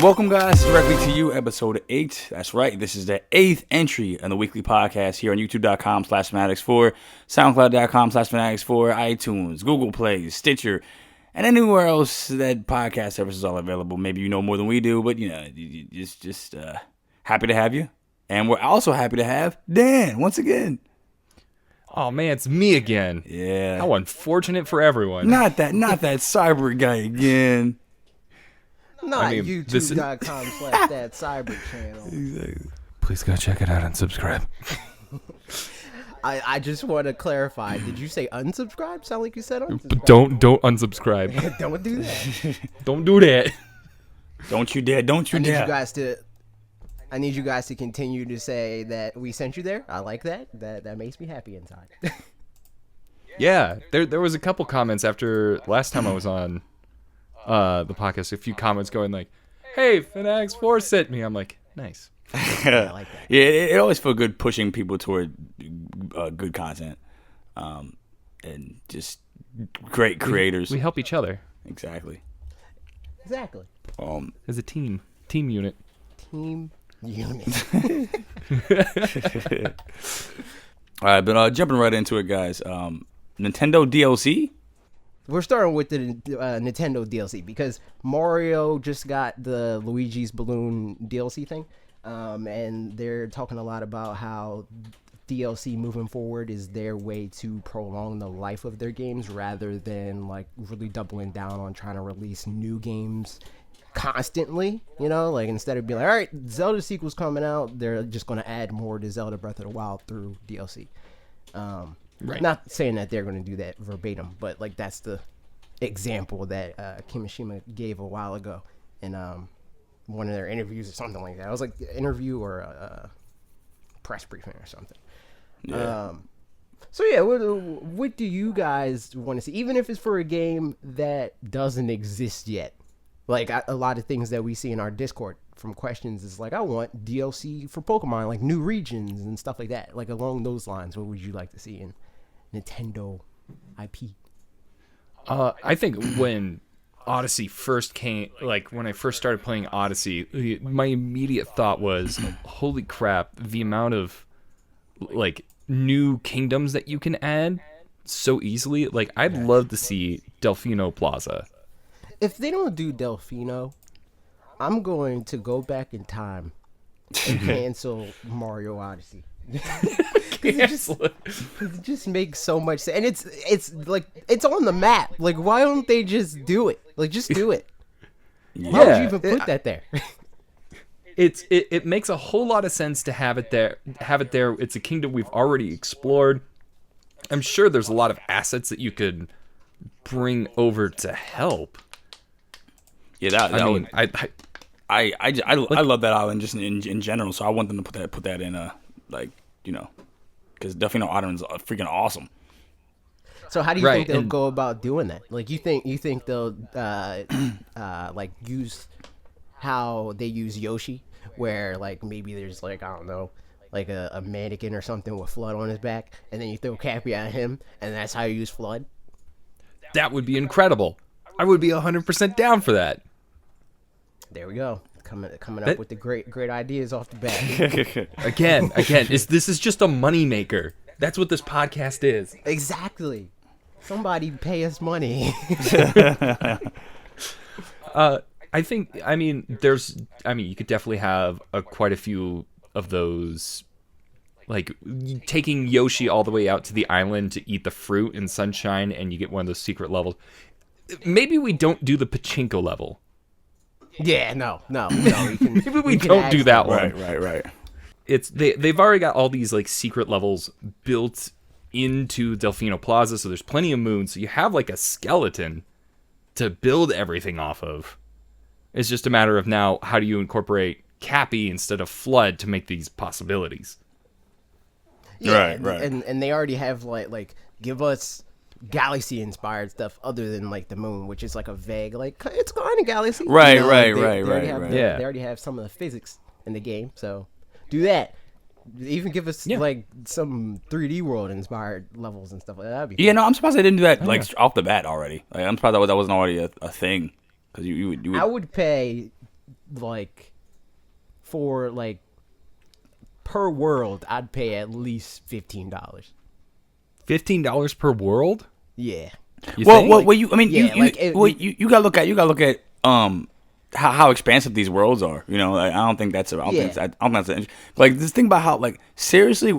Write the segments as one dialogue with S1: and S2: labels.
S1: Welcome, guys, directly to you, episode 8. That's right, this is the 8th entry in the weekly podcast here on youtube.com/fanatixfour, soundcloud.com/fanatixfour, iTunes, Google Play, Stitcher, and anywhere else that podcast services are available. Maybe you know more than we do, but just happy to have you. And we're also happy to have Dan once again.
S2: Oh man, it's me again.
S1: Yeah.
S2: How unfortunate for everyone.
S1: Not that Cybert guy again.
S3: Not youtube.com/that Cybert channel.
S1: Exactly.
S2: Please go check it out and subscribe.
S3: I just want to clarify. Did you say unsubscribe? Sound like you said unsubscribe.
S2: Don't unsubscribe.
S3: Don't do that.
S2: Don't do that.
S1: Don't you dare.
S3: I need you guys to continue to say that we sent you there. I like that. That makes me happy inside.
S2: Yeah, there was a couple comments after last time I was on the podcast. A few comments going like, "Hey, fanatixfour sent me." I'm like, nice.
S3: I like that.
S1: Yeah, it always feels good pushing people toward good content, and just great creators.
S2: We help each other
S1: Exactly.
S2: as a team unit.
S3: Team unit.
S1: All right, but jumping right into it, guys. Nintendo DLC.
S3: We're starting with the Nintendo DLC because Mario just got the Luigi's Balloon DLC thing, and they're talking a lot about how DLC moving forward is their way to prolong the life of their games rather than like really doubling down on trying to release new games constantly. Like instead of being like, all right, Zelda sequel's coming out, they're just going to add more to Zelda Breath of the Wild through DLC.
S2: Right.
S3: Not saying that they're going to do that verbatim, but like that's the example that Kimishima gave a while ago in one of their interviews or something like that. It was like an interview or a press briefing or something.
S1: Yeah.
S3: So yeah, what do you guys want to see? Even if it's for a game that doesn't exist yet. Like a lot of things that we see in our Discord from questions is like, I want DLC for Pokemon, like new regions and stuff like that. Like along those lines, what would you like to see in Nintendo IP?
S2: I think when Odyssey first came, like when I first started playing Odyssey, my immediate thought was, holy crap, the amount of like new kingdoms that you can add so easily. Like I'd love to see Delfino Plaza.
S3: If they don't do Delfino, I'm going to go back in time and cancel Mario Odyssey. It just makes so much sense, and it's like it's on the map. Like, why don't they just do it? Like, just do it. Why would you even put that there?
S2: It makes a whole lot of sense to have it there. It's a kingdom we've already explored. I'm sure there's a lot of assets that you could bring over to help.
S1: Yeah,
S2: I mean,
S1: I love that island just in general. So I want them to put that in because Delfino Island's freaking awesome.
S3: So how do you think they'll go about doing that? Like you think they'll like use how they use Yoshi, where like maybe there's like I don't know, like a mannequin or something with FLUDD on his back, and then you throw Cappy at him, and that's how you use FLUDD.
S2: That would be incredible. I would be 100% down for that.
S3: There we go. Coming up with the great ideas off the bat.
S2: Again, this is just a moneymaker. That's what this podcast is.
S3: Exactly. Somebody pay us money.
S2: I think, you could definitely have quite a few of those, like taking Yoshi all the way out to the island to eat the fruit in Sunshine, and you get one of those secret levels. Maybe we don't do the pachinko level.
S3: Yeah, no.
S2: Maybe we don't do that one.
S1: Right.
S2: It's they've already got all these like secret levels built into Delfino Plaza, so there's plenty of moons. So you have like a skeleton to build everything off of. It's just a matter of now, how do you incorporate Cappy instead of FLUDD to make these possibilities?
S3: Yeah, right. And they already have like give us galaxy inspired stuff other than like the moon, which is like a vague like it's kind of galaxy.
S1: Right.
S3: They already have some of the physics in the game, so do that. Even give us like some 3D world inspired levels and stuff like that. That'd be cool.
S1: Yeah, no, I'm surprised they didn't do that off the bat already. Like, I'm surprised that wasn't already a thing. Because you would.
S3: I would pay like for like per world, I'd pay at least $15.
S2: $15 per world?
S3: Yeah.
S2: You think?
S1: Well, you. I mean,
S3: Yeah,
S1: you gotta look at how expansive these worlds are. You know, like, I don't think that's. I don't think that's like this thing about how like seriously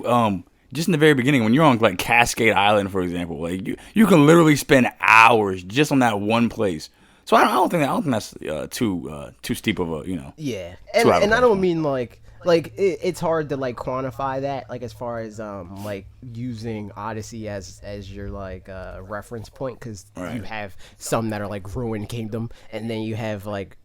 S1: just in the very beginning when you're on like Cascade Island, for example, like you can literally spend hours just on that one place. So I don't think that's too steep of a
S3: Yeah, and I don't mean like it's hard to like quantify that like as far as like using Odyssey as your like reference point because you have some that are like Ruined Kingdom and then you have like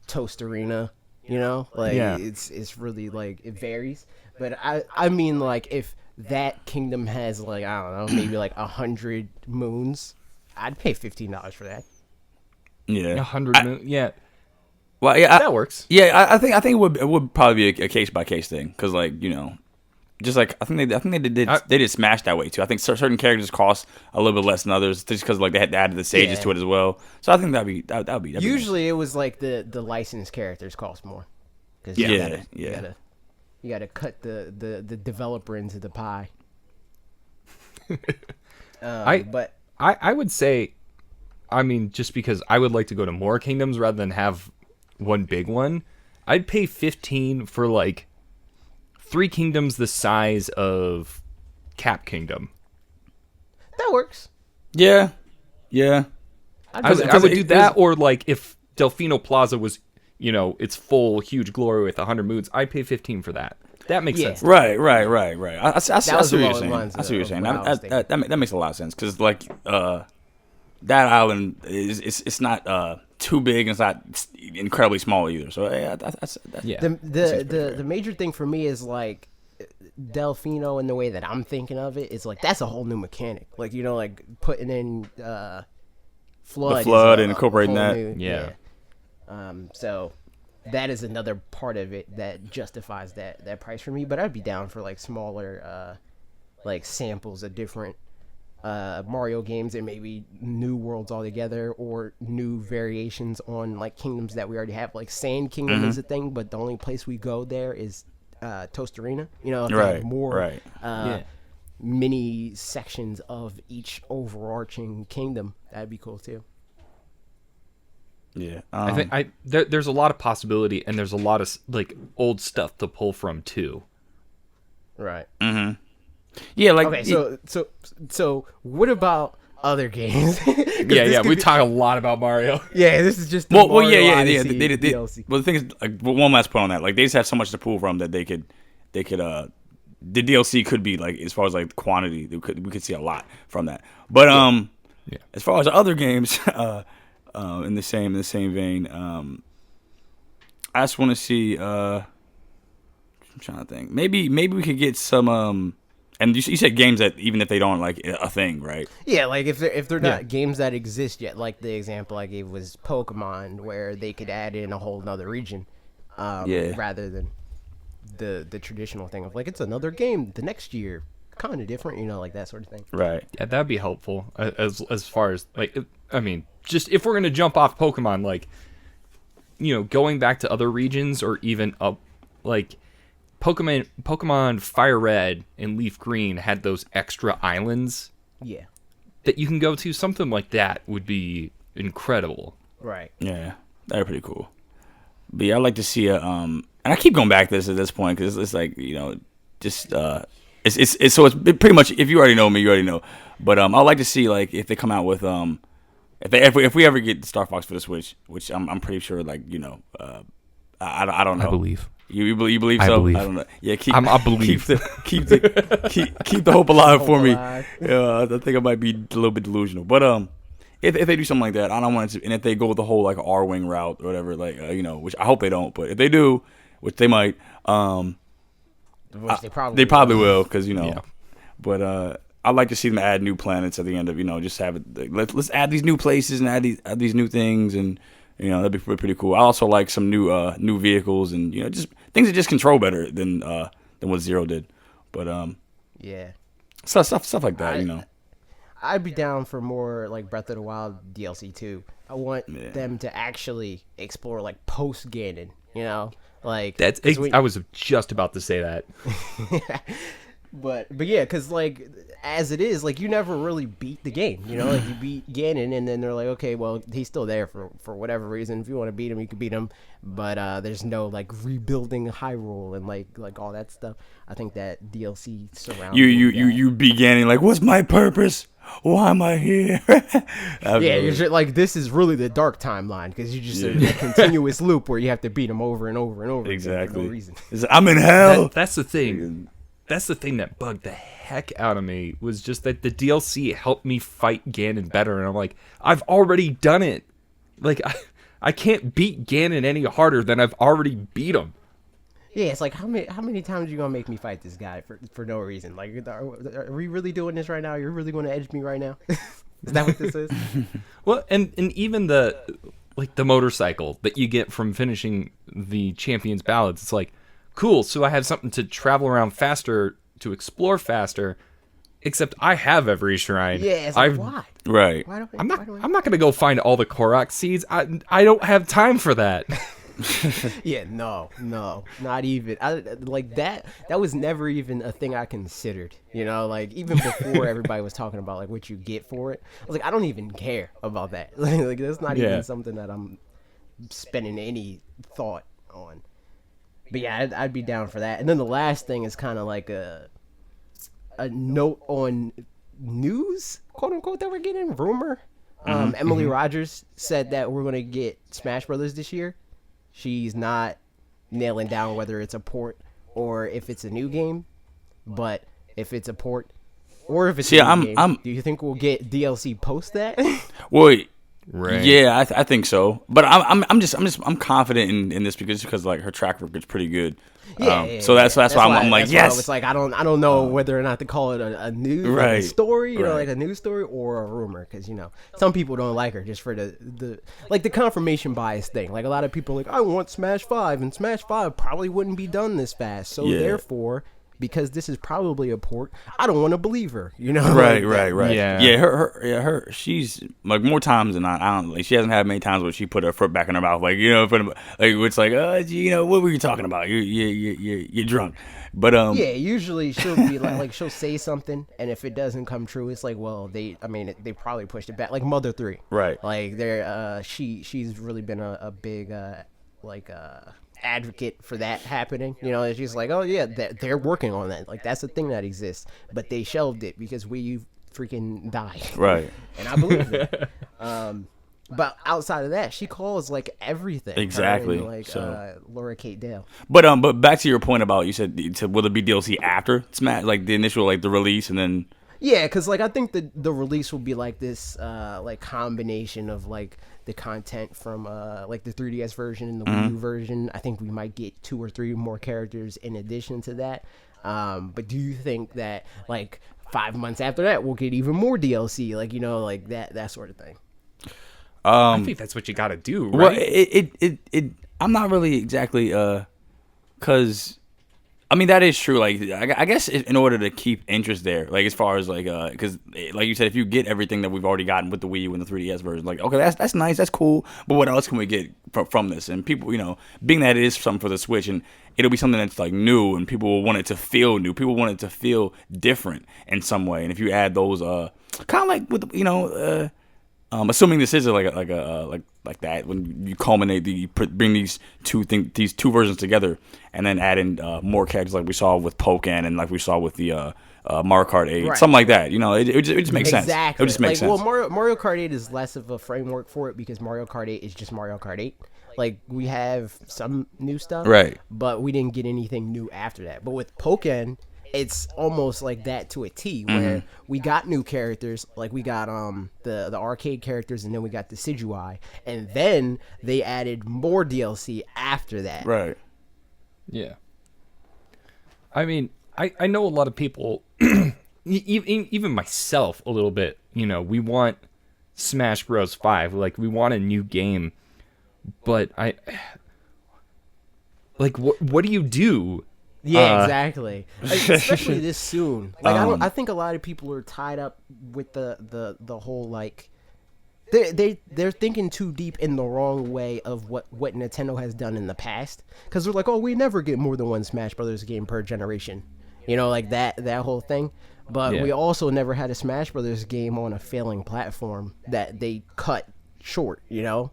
S3: Toast Arena, it's really like it varies. But I mean like if that kingdom has like I don't know maybe like 100 moons, I'd pay $15 for that.
S1: Yeah,
S2: 100 moons. Yeah.
S1: Well, yeah,
S2: that works.
S1: Yeah, I think it would probably be a case by case thing because like just like I think they did Smash that way too. I think certain characters cost a little bit less than others just because like they had added the stages to it as well. So I think that'd be
S3: usually it was like the licensed characters cost more. Cause you gotta cut the developer into the pie.
S2: I would say, I mean, just because I would like to go to more kingdoms rather than have one big one, I'd pay 15 for like 3 kingdoms the size of Cap Kingdom.
S3: That works.
S1: Yeah.
S2: I would do that, or like if Delfino Plaza was, its full huge glory with 100 moons, I'd pay 15 for that. That makes sense.
S1: Right. I see what you're saying. I see what you're saying. That makes a lot of sense because like that island it's not too big and it's not incredibly small either. So
S3: the major thing for me is like Delfino in the way that I'm thinking of it is like that's a whole new mechanic. Like like putting in flood
S1: and incorporating that.
S3: Yeah. So that is another part of it that justifies that price for me. But I'd be down for like smaller like samples of different Mario games and maybe new worlds altogether or new variations on like kingdoms that we already have. Like Sand Kingdom is a thing, but the only place we go there is Toast Arena. If they have more mini sections of each overarching kingdom, that'd be cool too.
S2: Yeah, I think there's a lot of possibility, and there's a lot of like old stuff to pull from too.
S3: Right.
S1: Mm-hmm. Yeah, like
S3: okay. So what about other games?
S2: We talk a lot about Mario.
S3: Yeah, this is just
S1: They
S3: did
S1: DLC. Well, the thing is, like, one last point on that, like they just have so much to pull from that they could the DLC could be like as far as like quantity, we could see a lot from that. But as far as other games, in the same vein, I just want to see. I'm trying to think. Maybe we could get some. And you said games that even if they don't like a thing, right?
S3: Yeah, like if they're not games that exist yet. Like the example I gave was Pokemon, where they could add in a whole nother region, rather than the traditional thing of like it's another game the next year, kind of different, like that sort of thing.
S1: Right.
S2: Yeah, that'd be helpful as far as like I mean, just if we're gonna jump off Pokemon, like going back to other regions or even up like. Pokemon Fire Red and Leaf Green had those extra islands.
S3: Yeah.
S2: That you can go to. Something like that would be incredible.
S3: Right.
S1: Yeah, that'd be pretty cool. But yeah, I'd like to see and I keep going back to this at this point because it's like just it's so it's pretty much if you already know me, you already know. But I'd like to see like if they come out with if we ever get Star Fox for the Switch, which I'm pretty sure like I don't know.
S2: I believe.
S1: You believe
S2: I
S1: so?
S2: Believe.
S1: I don't know. Yeah,
S2: I believe.
S1: Keep the hope alive for me. Yeah, I think I might be a little bit delusional, but if they do something like that, I don't want it to. And if they go the whole like R-wing route or whatever, like which I hope they don't, but if they do, which they might,
S3: which they
S1: probably will, because But I'd like to see them add new planets at the end of just have it. Let's add these new places and add these new things and. That'd be pretty cool. I also like some new vehicles and just things that just control better than what Zero did. But stuff like that.
S3: I'd be down for more like Breath of the Wild DLC too. I want them to actually explore like post Ganon, you know, like
S2: I was just about to say that.
S3: But yeah, because like as it is, like you never really beat the game, you know, like you beat Ganon and then they're like, okay, well he's still there for whatever reason. If you want to beat him, you can beat him, but there's no like rebuilding Hyrule and like all that stuff. I think that DLC surrounding
S1: you beat Ganon like, what's my purpose? Why am I here?
S3: Yeah, you're just, like this is really the dark timeline because you just a continuous loop where you have to beat him over and over and over again for no reason.
S1: I'm in hell.
S2: That's the thing. That's the thing that bugged the heck out of me was just that the DLC helped me fight Ganon better, and I'm like, I've already done it. Like, I can't beat Ganon any harder than I've already beat him.
S3: Yeah, it's like how many times are you gonna make me fight this guy for no reason? Like, are we really doing this right now? You're really gonna edge me right now? Is that what this is?
S2: Well, and even the motorcycle that you get from finishing the Champions Ballads, it's like, cool, so I have something to travel around faster, to explore faster, except I have every shrine.
S3: Yeah, it's like, why?
S1: Right.
S2: I'm not going to go find all the Korok seeds. I don't have time for that.
S3: Yeah, no, not even. Like that was never even a thing I considered, you know, like even before everybody was talking about like what you get for it. I was like, I don't even care about that. Like that's not even something that I'm spending any thought on. But yeah, I'd be down for that. And then the last thing is kind of like a note on news, quote unquote, that we're getting. Rumor. Emily Rogers said that we're going to get Smash Brothers this year. She's not nailing down whether it's a port or if it's a new game. But if it's a port or if it's a new game, do you think we'll get DLC post that?
S1: Well,
S2: right.
S1: Yeah, I think so. But I'm confident in this because like her track record's pretty good. So that's why I'm like, yes.
S3: It's like I don't know whether or not to call it a news story, you know, like a news story or a rumor, because you know some people don't like her just for the confirmation bias thing. Like a lot of people are like, I want Smash 5, and Smash 5 probably wouldn't be done this fast. So therefore, because this is probably a port, I don't want to believe her, you know?
S1: Right.
S2: Yeah.
S1: Her. She's like more times than not. I don't like. She hasn't had many times where she put her foot back in her mouth, like, you know, like it's like, you know, what were you talking about? You're drunk. But
S3: yeah, usually she'll be like she'll say something, and if it doesn't come true, it's like, well, they probably pushed it back, like Mother 3,
S1: right?
S3: Like they're she's really been a big advocate for that happening, you know. She's like, oh yeah, they're working on that, like that's a thing that exists, but they shelved it because we freaking died,
S1: right?
S3: And I believe it. But outside of that, she calls like everything
S1: exactly,
S3: like Laura Kate Dale.
S1: But back to your point about, you said will it be DLC after Smash, like the initial, like the release, and then
S3: yeah, because like I think the release will be like this like combination of like the content from like the 3DS version and the Wii U version. I think we might get 2 or 3 more characters in addition to that. But do you think that like 5 months after that we'll get even more DLC, like, you know, like that sort of thing?
S2: I think that's what you got to do, right?
S1: Well, it I'm not really exactly because I mean that is true. Like I guess in order to keep interest there, like as far as like because like you said, if you get everything that we've already gotten with the Wii U and the 3DS version, like okay, that's nice, that's cool. But what else can we get from this? And people, you know, being that it is something for the Switch, and it'll be something that's like new, and people will want it to feel new. People want it to feel different in some way. And if you add those kind of like with, you know. Assuming this is like that, when you culminate, bring these two versions together, and then add in more characters like we saw with Pokken and like we saw with the Mario Kart 8, something like that. You know, it just makes sense.
S3: Exactly.
S1: It just makes sense.
S3: Well, Mario Kart 8 is less of a framework for it because Mario Kart 8 is just Mario Kart 8. Like we have some new stuff,
S1: right?
S3: But we didn't get anything new after that. But with Pokken, it's almost like that to a T, where we got new characters, like we got the arcade characters, and then we got the Sidgewai, and then they added more DLC after that.
S1: Right.
S2: Yeah. I mean, I know a lot of people, even myself a little bit, you know, we want Smash Bros. 5, like we want a new game, but what do you do?
S3: Yeah, exactly. Especially this soon. Like I think a lot of people are tied up with the whole like they're thinking too deep in the wrong way of what Nintendo has done in the past, because they're like, oh, we never get more than one Smash Brothers game per generation, like that whole thing. But we also never had a Smash Brothers game on a failing platform that they cut short,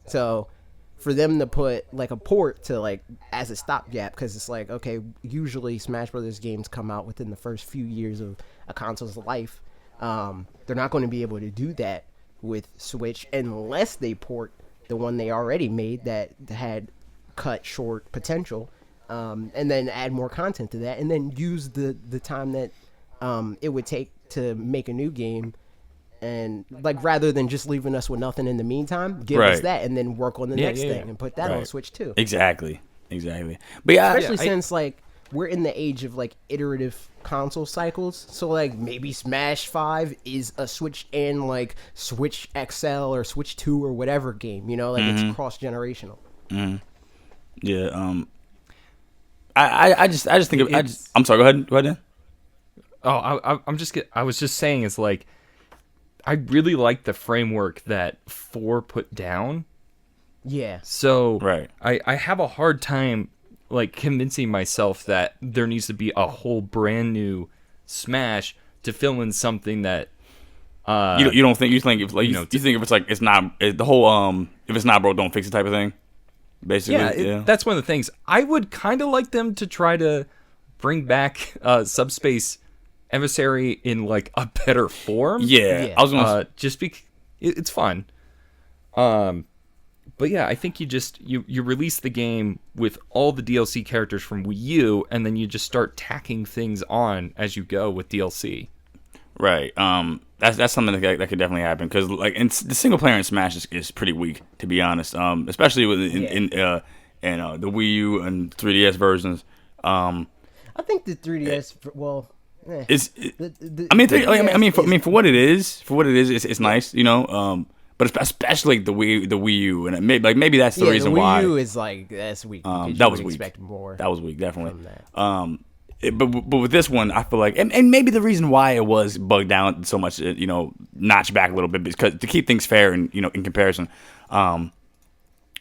S3: so for them to put like a port to like as a stopgap, because it's like, okay, usually Smash Brothers games come out within the first few years of a console's life. They're not going to be able to do that with Switch unless they port the one they already made that had cut short potential, and then add more content to that, and then use the time that it would take to make a new game, and like rather than just leaving us with nothing in the meantime, give us that and then work on the next thing and put that on Switch too.
S1: Exactly. But yeah,
S3: especially since like we're in the age of like iterative console cycles, so like maybe Smash 5 is a Switch and like Switch XL or Switch 2 or whatever game, like it's cross generational.
S1: Yeah. I just think I'm sorry. Go ahead. Dan.
S2: Oh, I was just saying, it's like, I really like the framework that 4 put down.
S3: Yeah.
S2: So I have a hard time like convincing myself that there needs to be a whole brand new Smash to fill in something that
S1: you don't think, you think if like you think if it's like it's not the whole if it's not broke, don't fix it type of thing. Basically,
S2: that's one of the things. I would kind of like them to try to bring back Subspace Emissary in like a better form.
S1: Yeah. I was gonna
S2: just it's fun. But yeah, I think you release the game with all the DLC characters from Wii U, and then you just start tacking things on as you go with DLC.
S1: Right. That's something that could definitely happen, because like the single player in Smash is pretty weak, to be honest. Especially in the Wii U and 3DS versions.
S3: I think the 3DS
S1: for what it is, it's nice, but especially like the Wii U, and maybe that's the reason why.
S3: The Wii U is like, that's weak.
S1: That was weak.
S3: Expect more.
S1: That was weak, definitely. But with this one, I feel like, and maybe the reason why it was bugged down so much, notched back a little bit, because to keep things fair and in comparison. But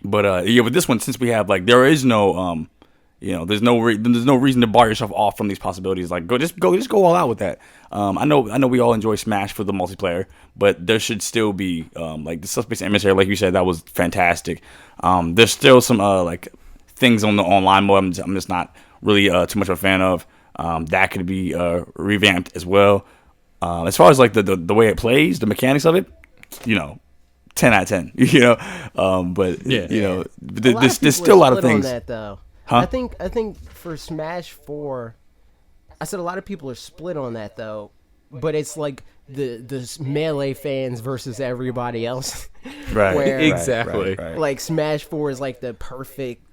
S1: with this one, since we have like, there is no there's no reason to bar yourself off from these possibilities. Like just go all out with that. I know we all enjoy Smash for the multiplayer, but there should still be like the Subspace Emissary, like you said, that was fantastic. There's still some like things on the online mode I'm just not really too much of a fan of. That could be revamped as well. As far as like the way it plays, the mechanics of it, 10 out of 10. But there's still a lot of things.
S3: On that, though.
S1: Huh?
S3: I think for Smash 4, I said a lot of people are split on that though, but it's like the Melee fans versus everybody else.
S1: Right.
S3: Where,
S2: exactly.
S1: Right.
S3: Like Smash 4 is like the perfect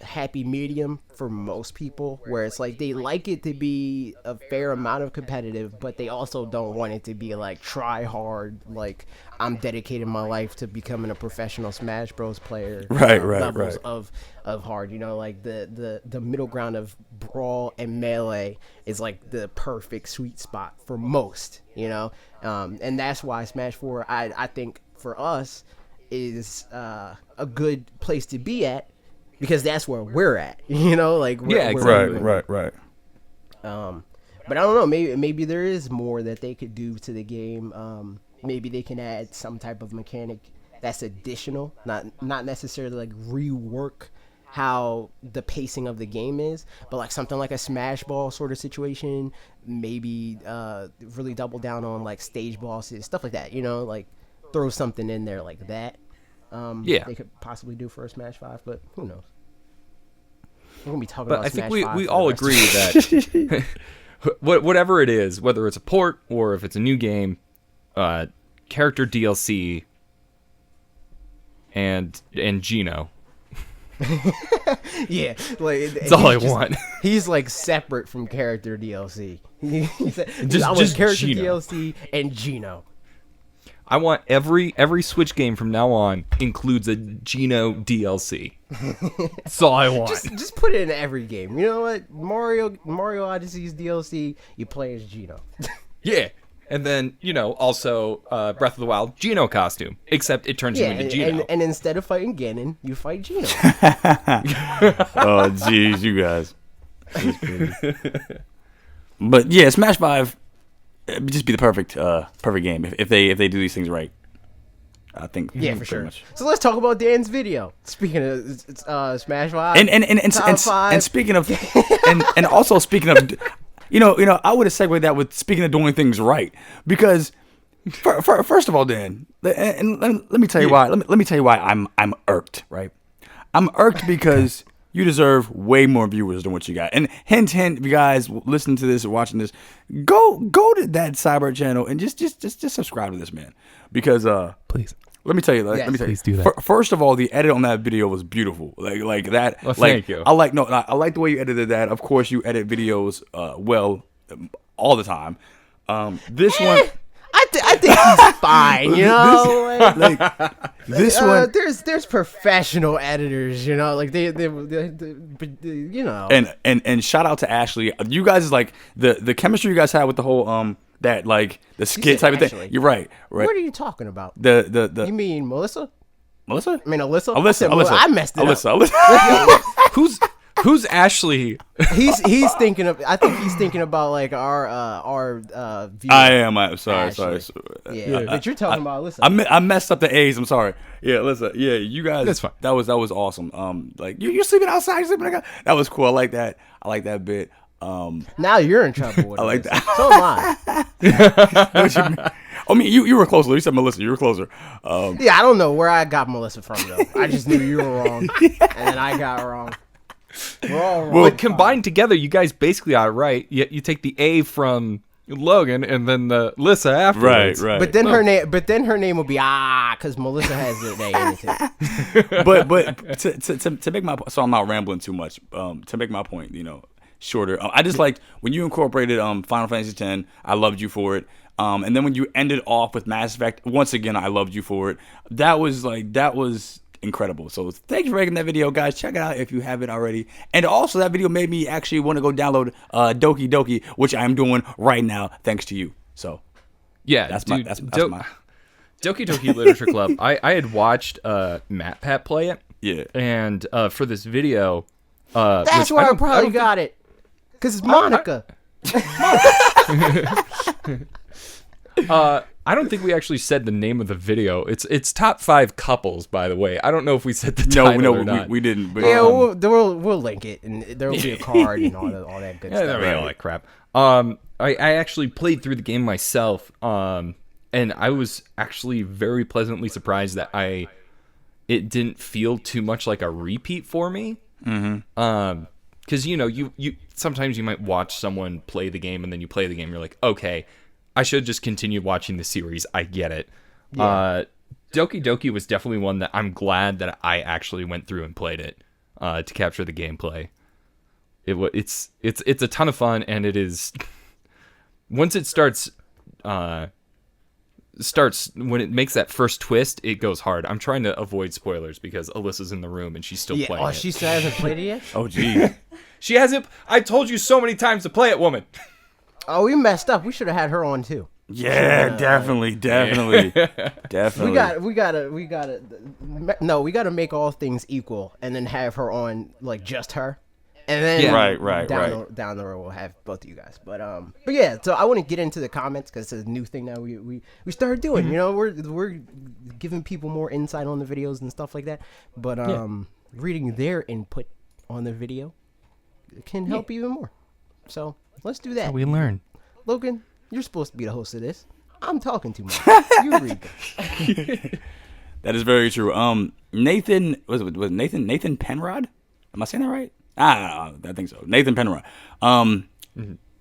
S3: happy medium for most people, where it's like they like it to be a fair amount of competitive, but they also don't want it to be like try hard, like I'm dedicating my life to becoming a professional Smash Bros player. Levels of hard, like the middle ground of Brawl and Melee is like the perfect sweet spot for most, and that's why Smash 4 I think for us is a good place to be at, because that's where we're at, like
S1: right.
S3: But I don't know, maybe there is more that they could do to the game. Maybe they can add some type of mechanic that's additional, not necessarily like rework how the pacing of the game is, but like something like a Smash Ball sort of situation. Maybe really double down on like stage bosses, stuff like that. Like throw something in there like that. They could possibly do for a Smash 5, but who knows? We're gonna be talking about Smash 5.
S2: But I think we all agree that whatever it is, whether it's a port or if it's a new game, character DLC and Geno.
S3: Yeah, like
S2: that's all I want.
S3: He's like separate from character DLC.
S2: Just
S3: character
S2: Geno.
S3: DLC and Geno.
S2: I want every Switch game from now on includes a Geno DLC. That's all I want.
S3: Just put it in every game. You know what? Mario Odyssey's DLC, you play as Geno.
S2: Yeah. And then, also Breath of the Wild, Geno costume. Except it turns you into Geno.
S3: And instead of fighting Ganon, you fight Geno.
S1: Oh, jeez, you guys. But yeah, Smash 5 would just be the perfect game if they do these things right. I think.
S3: Yeah, for sure. Much. So let's talk about Dan's video. Speaking of Smash 5,
S1: and speaking of, and also speaking of, I would have segued that with speaking of doing things right, because first of all, Dan, and let me tell you why. Let me tell you why I'm irked. Right, I'm irked because you deserve way more viewers than what you got. And hint, if you guys listening to this or watching this, go to that Cybert channel and just subscribe to this man, because
S2: please.
S1: Let me tell you. Let me tell you.
S2: Please do that.
S1: First of all, the edit on that video was beautiful. Like that.
S2: Well, thank you.
S1: I like the way you edited that. Of course, you edit videos well all the time. This one,
S3: I think he's fine.
S1: This one.
S3: There's professional editors. They
S1: And shout out to Ashley. You guys is like the chemistry you guys had with the whole that like the skit type of thing. You're right.
S3: What are you talking about?
S1: The
S3: You mean Melissa?
S1: Melissa?
S3: I mean Alyssa.
S1: Alyssa.
S3: I messed it up.
S1: Alyssa.
S2: Who's Ashley?
S3: He's thinking of. I think he's thinking about like our viewer.
S1: I am. I'm sorry.
S3: Yeah, but you're talking about Alyssa.
S1: I messed up the A's. I'm sorry. Yeah, listen. Yeah, you guys.
S2: That's fine.
S1: That was awesome. Like you're sleeping outside. You're sleeping. That was cool. I like that. I like that bit.
S3: Now you're in trouble with
S1: I like that.
S3: So am I.
S1: I mean, you were closer. You said Melissa. You were closer.
S3: Yeah, I don't know where I got Melissa from though. I just knew you were wrong, and then I got wrong. We're all wrong.
S2: But combined together, you guys basically are right. You take the A from Logan and then the Lissa afterwards.
S1: Right.
S3: But then her name. But then her name will be because Melissa has an A in it too.
S1: But to make my so I'm not rambling too much. To make my point, shorter. I just liked when you incorporated Final Fantasy X. I loved you for it. And then when you ended off with Mass Effect, once again, I loved you for it. That was incredible. So thank you for making that video, guys. Check it out if you haven't already. And also, that video made me actually want to go download Doki Doki, which I am doing right now, thanks to you. So
S2: yeah,
S1: that's
S2: my
S1: Doki
S2: Doki Literature Club. I had watched Matt Pat play it.
S1: Yeah.
S2: And for this video,
S3: that's where I probably got it. Because it's Monica.
S2: I don't think we actually said the name of the video. It's top 5 couples, by the way. I don't know if we said the title or not.
S1: We didn't. But,
S3: yeah, we'll link it, and there will be a card and all that good stuff.
S2: All that crap. I actually played through the game myself, and I was actually very pleasantly surprised that it didn't feel too much like a repeat for me. Mm-hmm. Because you sometimes you might watch someone play the game and then you play the game, you're like, okay, I should just continue watching the series. I get it. Yeah. Doki Doki was definitely one that I'm glad that I actually went through and played it to capture the gameplay. It's a ton of fun, and it is once it starts when it makes that first twist, it goes hard. I'm trying to avoid spoilers because Alyssa's in the room and she's still playing it.
S3: She still hasn't played it yet?
S1: Oh, gee.
S2: She hasn't. I told you so many times to play it, woman.
S3: Oh, we messed up. We should have had her on too.
S1: Yeah, definitely. We
S3: gotta make all things equal, and then have her on like just her, and then
S1: right.
S3: Down the road we'll have both of you guys. But yeah. So I want to get into the comments because it's a new thing that we started doing. Mm-hmm. We're giving people more insight on the videos and stuff like that. But reading their input on the video can help even more. So let's do that.
S2: That's how we learn.
S3: Logan, you're supposed to be the host of this. I'm talking too much. You read them.
S1: That is very true. Nathan was Nathan Penrod? Am I saying that right? I think so. Nathan Penrod.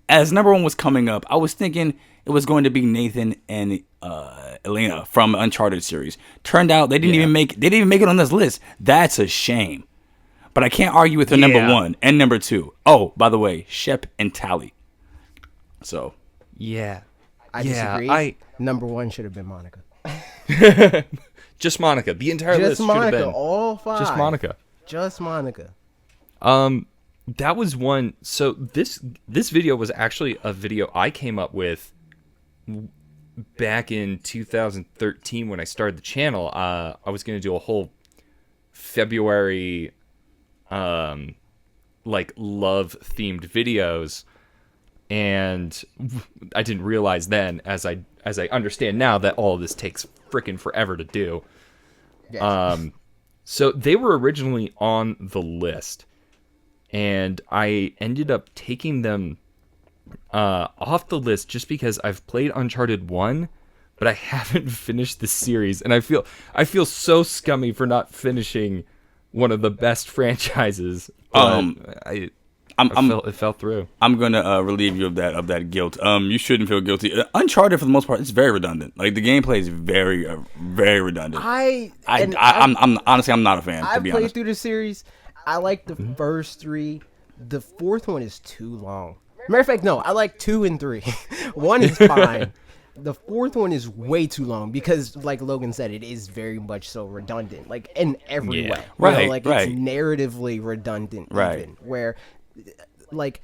S1: As number 1 was coming up, I was thinking it was going to be Nathan and Elena from Uncharted series. Turned out they didn't even make it on this list. That's a shame. But I can't argue with their number 1 and number 2. Oh, by the way, Shep and Tally. So
S2: yeah,
S3: I disagree. Number 1 should have been Monica.
S2: Just Monica. The entire list should have been
S3: all 5.
S2: Just Monica.
S3: That
S2: was one. So this video was actually a video I came up with back in 2013 when I started the channel, I was going to do a whole February like love-themed videos, and I didn't realize then, as I understand now, that all of this takes freaking forever to do.
S3: Yes.
S2: So they were originally on the list, and I ended up taking them off the list just because I've played Uncharted 1, but I haven't finished the series, and I feel so scummy for not finishing one of the best franchises. It fell through.
S1: I'm gonna relieve you of that guilt. You shouldn't feel guilty. Uncharted, for the most part, it's very redundant. Like, the gameplay is very very redundant. I'm honestly, I'm not a fan. To be
S3: I played
S1: honest,
S3: through the series. I like the first 3. The 4th one is too long. Matter of fact, no, I like 2 and 3. 1 is fine. The 4th one is way too long because, like Logan said, it is very much so redundant, like in every way.
S1: Right,
S3: You know, like
S1: right.
S3: it's narratively redundant,
S1: Right.
S3: even, where, like,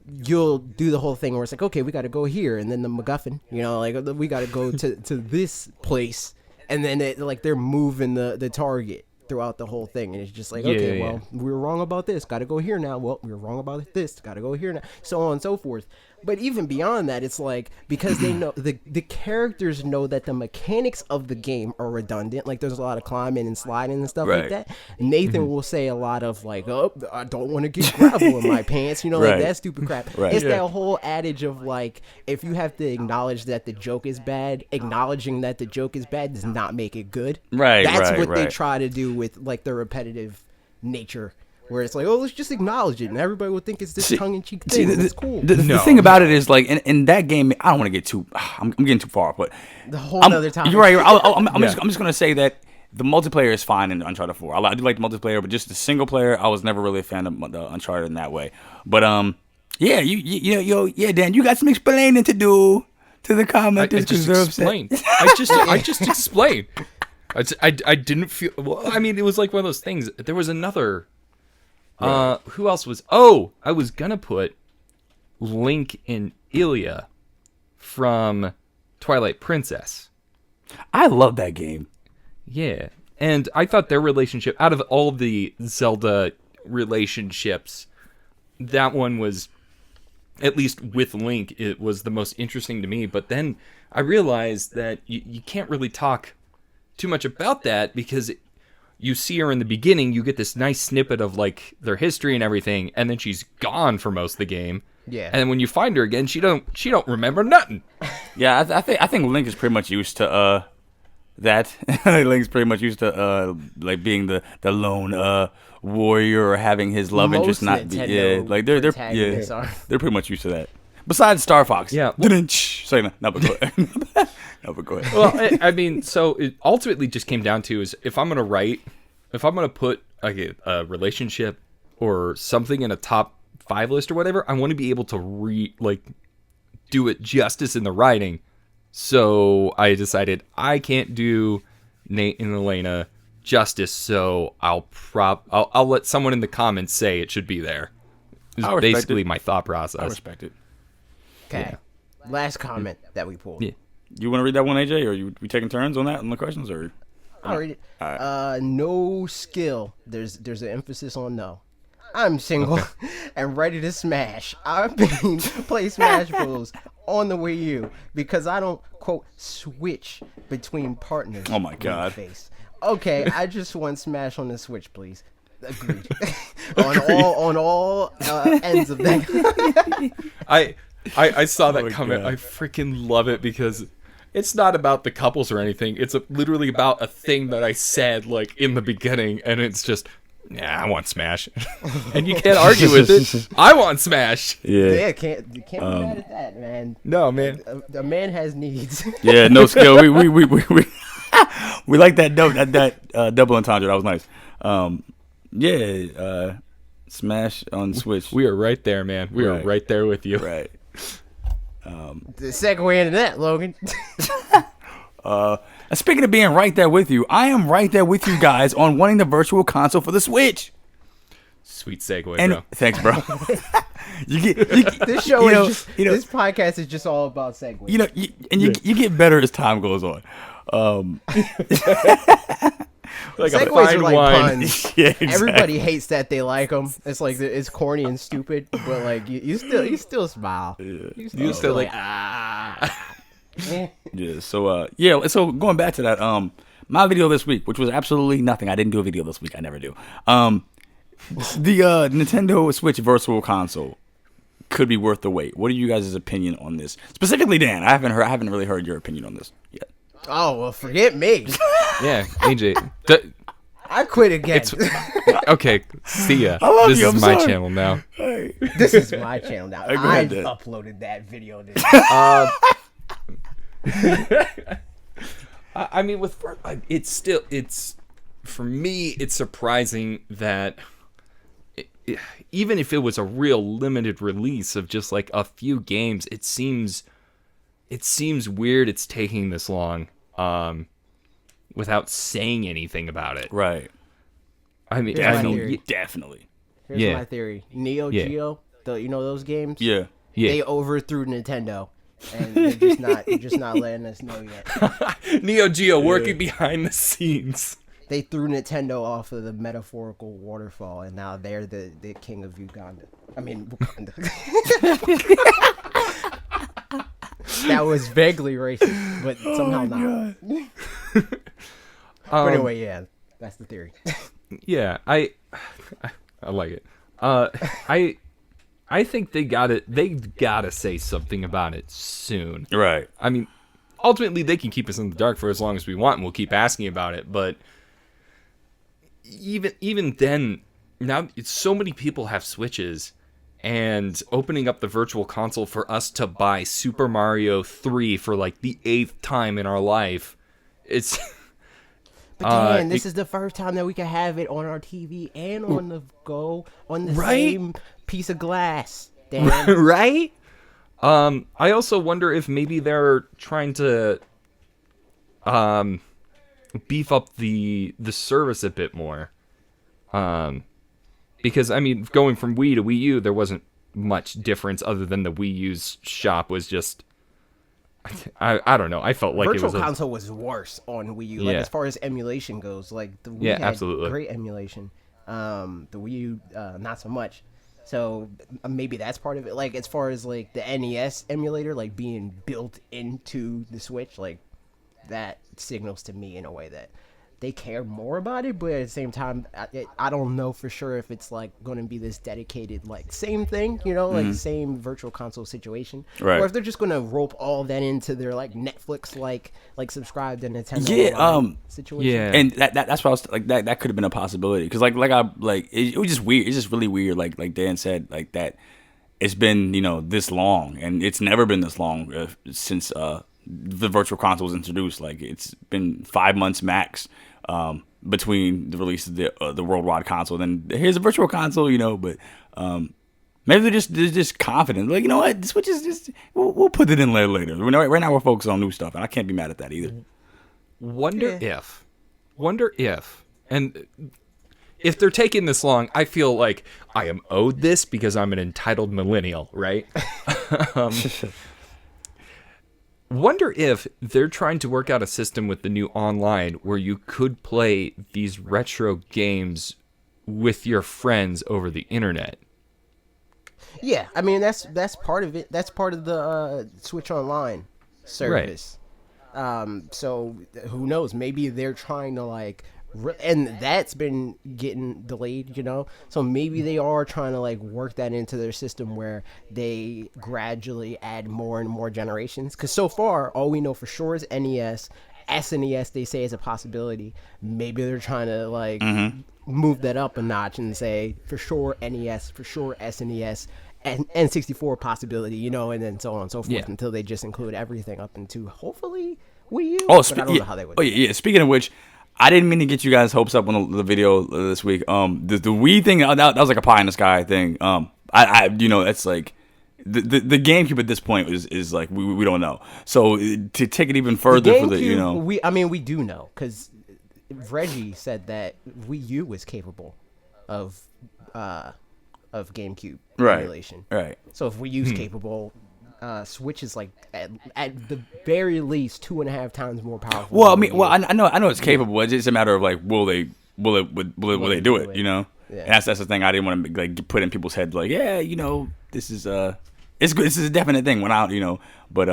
S3: you'll do the whole thing where it's like, okay, we got to go here, and then the MacGuffin, you know, like we got to go to this place, and then they're moving the target throughout the whole thing, and it's just like, okay, well, we were wrong about this, got to go here now. Well, we were wrong about this, got to go here now, so on and so forth. But even beyond that, it's like, because they know the characters know that the mechanics of the game are redundant. Like, there's a lot of climbing and sliding and stuff like that. Nathan will say a lot of like, "Oh, I don't want to get gravel in my pants," you know, like that stupid crap. It's that whole adage of like, if you have to acknowledge that the joke is bad, acknowledging that the joke is bad does not make it good. That's what they try to do with like the repetitive nature. Where it's like, oh, let's just acknowledge it, and everybody will think it's this tongue-in-cheek thing. It's cool.
S1: The thing about it is, like, in that game, I don't want to get too. I'm getting too far, but
S3: the whole other time.
S1: You're right. I'm just gonna say that the multiplayer is fine in Uncharted 4. I do like the multiplayer, but just the single player, I was never really a fan of the Uncharted in that way. But yeah, yeah, Dan, you got some explaining to do to the commenters.
S2: I just explained. I just explained. I didn't feel. Well, I mean, it was like one of those things. There was another. Who else was? Oh, I was gonna put Link and Ilya from Twilight Princess.
S1: I love that game.
S2: Yeah, and I thought their relationship, out of all of the Zelda relationships, that one was, at least with Link, it was the most interesting to me. But then I realized that you can't really talk too much about that because you see her in the beginning, you get this nice snippet of like their history and everything, and then she's gone for most of the game.
S3: Yeah.
S2: And then when you find her again, she don't remember nothing.
S1: Yeah, I think Link is pretty much used to that. Link's pretty much used to like being the lone warrior or having his love interest not be, like they're pretty much used to that. Besides Star Fox.
S2: Yeah.
S1: Sorry, no, but go ahead. No, but go ahead.
S2: Well, I mean, so it ultimately just came down to is if I'm going to put like a relationship or something in a top 5 list or whatever, I want to be able to do it justice in the writing. So I decided I can't do Nate and Elena justice, so I'll let someone in the comments say it should be there. Is basically my thought process.
S1: I respect it.
S3: Okay. Yeah. Last comment that we pulled.
S1: Yeah. You want to read that one, AJ, or we taking turns on that on the questions, or?
S3: I'll read it.
S1: All right.
S3: No skill. There's an emphasis on no. I'm single and ready to smash. I've been play Smash Bros on the Wii U because I don't quote switch between partners.
S1: Oh my God.
S3: Face. Okay, I just want Smash on the Switch, please. Agreed. on all ends of that.
S2: I saw that comment.
S1: God.
S2: I freaking love it because it's not about the couples or anything. It's literally about a thing that I said like in the beginning, and it's just, yeah, I want Smash, and you can't argue with it. I want Smash.
S3: Yeah, can't be mad at that, man.
S2: No, man.
S3: A man has needs.
S1: Yeah, no skill. We we like that double entendre. That was nice. Smash on Switch.
S2: We are right there, man. We are right there with you.
S1: Right.
S3: The segue into that, Logan.
S1: Speaking of being right there with you, I am right there with you guys on wanting the virtual console for the Switch.
S2: Sweet segue,
S1: And
S2: bro.
S1: thanks, bro.
S3: This show is just, this podcast is just all about segues.
S1: You get better as time goes on.
S2: Like
S3: segues
S2: a fine
S3: are like
S2: wine.
S3: puns.
S1: Yeah, exactly.
S3: Everybody hates that they like them. It's like it's corny and stupid, but like you still smile.
S2: You still like
S3: Eh.
S1: Yeah. So So going back to that, my video this week, which was absolutely nothing. I didn't do a video this week. I never do. The Nintendo Switch Virtual Console could be worth the wait. What are you guys' opinion on this? Specifically, Dan. I haven't really heard your opinion on this yet.
S3: Oh well, forget me.
S2: yeah, AJ.
S3: I quit again.
S2: Okay, see ya.
S1: I love
S2: This
S1: you,
S2: is
S1: I'm
S2: my
S1: sorry.
S2: channel now.
S1: Hey.
S3: This is my channel now.
S1: Go
S3: I
S1: ahead, Dan.
S3: uploaded that video.
S2: I mean, it's for me, it's surprising that even if it was a real limited release of just like a few games, it seems weird it's taking this long without saying anything about it.
S1: Right.
S2: I mean,
S3: Here's my
S2: I mean,
S3: theory.
S1: Definitely.
S3: Here's
S2: Yeah.
S3: my theory. Neo
S2: Yeah.
S3: Geo, those games.
S1: Yeah.
S2: yeah.
S3: They overthrew Nintendo, and they're just not letting us know yet.
S2: Neo Geo working behind the scenes.
S3: They threw Nintendo off of the metaphorical waterfall, and now they're the king of Uganda. I mean, Wakanda. That was vaguely racist, but somehow not. But anyway, yeah, that's the theory.
S2: Yeah, I like it. I think they gotta say something about it soon.
S1: Right.
S2: I mean, ultimately they can keep us in the dark for as long as we want, and we'll keep asking about it. But even then, now so many people have Switches, and opening up the Virtual Console for us to buy Super Mario 3 for like the 8th time in our life, it's.
S3: But Dan, this is the first time that we can have it on our TV and on the go on the
S2: Right?
S3: same piece of glass. Dan.
S2: Right? I also wonder if maybe they're trying to beef up the service a bit more. Because I mean, going from Wii to Wii U, there wasn't much difference other than the Wii U's shop was just I don't know. I felt like
S3: Virtual
S2: it was
S3: Console was worse on Wii U. Like
S2: Yeah.
S3: as far as emulation goes, like the Wii
S2: Yeah,
S3: had
S2: absolutely.
S3: great emulation. The Wii U not so much. So maybe that's part of it. Like as far as like the NES emulator, like being built into the Switch, like that signals to me in a way that they care more about it. But at the same time, I don't know for sure if it's like going to be this dedicated like same thing, like same Virtual Console situation,
S1: Right.
S3: or if they're just going to rope all that into their like Netflix like subscribe to Nintendo situation.
S2: Yeah.
S1: And that's what I was like. That could have been a possibility because it was just weird. It's just really weird. Like Dan said, like that. It's been this long, and it's never been this long since the Virtual Console was introduced. Like it's been 5 months max between the release of the worldwide console. Then here's a Virtual Console, but maybe they're just confident. Like, you know what, the Switch is just we'll put it in later. Right now we're focused on new stuff, and I can't be mad at that either.
S2: Wonder if, and if they're taking this long, I feel like I am owed this because I'm an entitled millennial, right? Wonder if they're trying to work out a system with the new online where you could play these retro games with your friends over the internet.
S3: Yeah, I mean that's part of it. That's part of the Switch Online service. So who knows? Maybe they're trying to like, and that's been getting delayed. So maybe they are trying to like work that into their system where they gradually add more and more generations. Because so far, all we know for sure is NES. SNES they say is a possibility. Maybe they're trying to like move that up a notch and say for sure NES, for sure SNES, and N64 possibility, and then so on and so forth until they just include everything up into hopefully Wii U. But I don't know how they would.
S1: Oh yeah. Speaking of which, I didn't mean to get you guys hopes up on the video this week. The Wii thing that was like a pie in the sky thing. It's like the GameCube at this point is like we don't know. So to take it even further for
S3: we do know because Reggie said that Wii U was capable of of GameCube
S1: Right.
S3: emulation.
S1: Right.
S3: So if we use capable, Switch is like at the very least 2.5 times more powerful.
S1: Well, I mean, I know it's capable. It's just a matter of like, will they do it? You know,
S3: Yeah.
S1: and that's the thing. I didn't want to like put in people's heads like, yeah, you know, this is it's good. This is a definite thing. When I, you know, but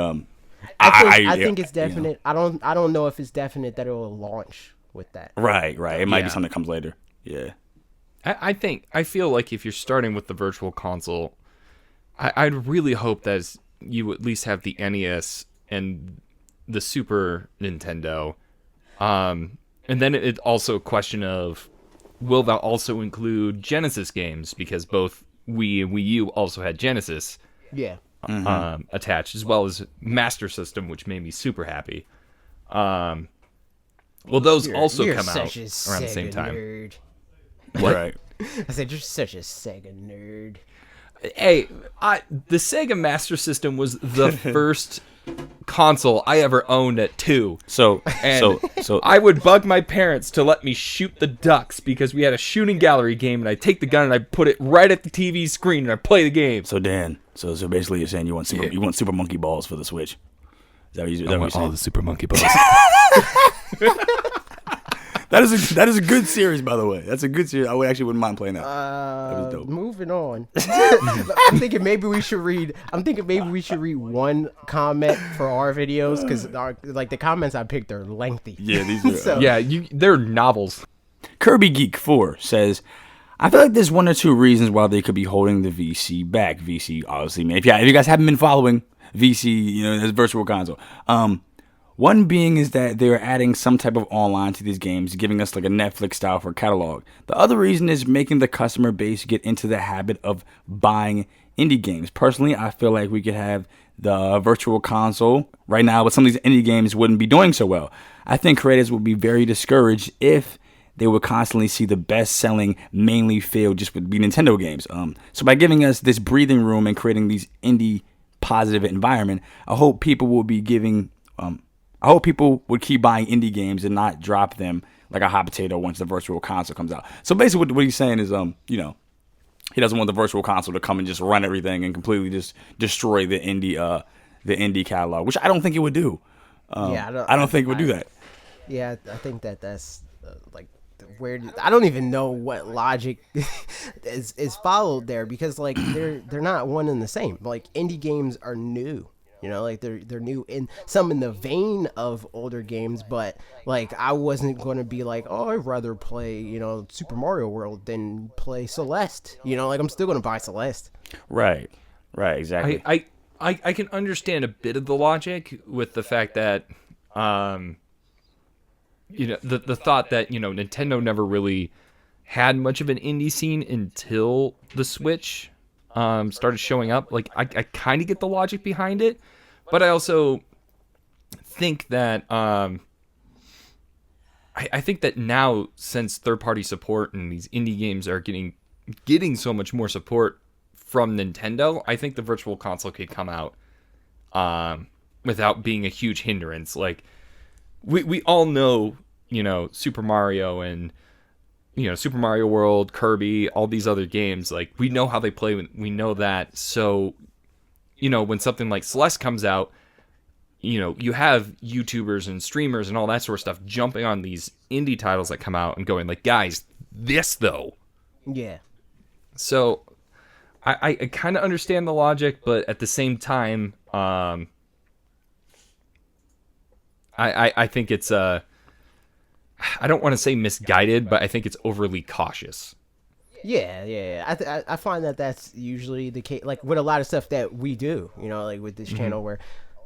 S3: I think it's definite. You know. I don't know if it's definite that it will launch with that.
S1: Right. It might be something that comes later. Yeah.
S2: I feel like if you're starting with the Virtual Console, I'd really hope that you at least have the NES and the Super Nintendo, and then it's also a question of will that also include Genesis games, because both Wii and Wii U also had Genesis attached, as well as Master System, which made me super happy. Well, those also come out around the same time.
S3: Nerd.
S1: Right.
S3: I said you're such a Sega nerd.
S2: Hey, the Sega Master System was the first console I ever owned at 2.
S1: So
S2: I would bug my parents to let me shoot the ducks because we had a shooting gallery game, and I'd take the gun and I'd put it right at the TV screen and I'd play the game.
S1: So Dan, so basically you're saying you want Super Monkey Balls for the Switch. Is that what you're saying?
S2: All the Super Monkey Balls.
S1: That is a good series, by the way. That's a good series. I wouldn't mind playing that. That was dope.
S3: Moving on. I'm thinking maybe we should read one comment for our videos, because like the comments I picked are lengthy.
S1: Yeah, these are.
S2: They're novels.
S1: Kirby Geek 4 says, I feel like there's one or two reasons why they could be holding the VC back. VC, obviously, man. If you guys haven't been following VC, you know, this Virtual Console. One being is that they're adding some type of online to these games, giving us like a Netflix style for catalog. The other reason is making the customer base get into the habit of buying indie games. Personally, I feel like we could have the Virtual Console right now, but some of these indie games wouldn't be doing so well. I think creators would be very discouraged if they would constantly see the best-selling mainly fail just with Nintendo games. So by giving us this breathing room and creating these indie positive environment, I hope people will be giving... I hope people would keep buying indie games and not drop them like a hot potato once the Virtual Console comes out. So basically what he's saying is, you know, he doesn't want the Virtual Console to come and just run everything and completely just destroy the indie catalog, which I don't think it would do. I don't think it would do that.
S3: Yeah, I think that's like where I don't even know what logic is followed there, because like they're not one and the same. Like indie games are new. You know, like they're new in some in the vein of older games, but like I wasn't going to be like, oh, I'd rather play, you know, Super Mario World than play Celeste. You know, like I'm still going to buy Celeste.
S1: Right, exactly.
S2: I can understand a bit of the logic with the fact that, you know, the thought that, you know, Nintendo never really had much of an indie scene until the Switch started showing up. Like I kind of get the logic behind it, but I also think that I think that now, since third-party support and these indie games are getting so much more support from Nintendo, I think the Virtual Console could come out without being a huge hindrance. Like we all know, you know, Super Mario and, you know, Super Mario World, Kirby, all these other games, like we know how they play. We know that. So, you know, when something like Celeste comes out, you know, you have YouTubers and streamers and all that sort of stuff jumping on these indie titles that come out and going like, guys, this though.
S3: Yeah.
S2: So I kind of understand the logic, but at the same time, I think it's I don't want to say misguided, but I think it's overly cautious.
S3: Yeah. I find that that's usually the case, like with a lot of stuff that we do, you know, like with this channel, where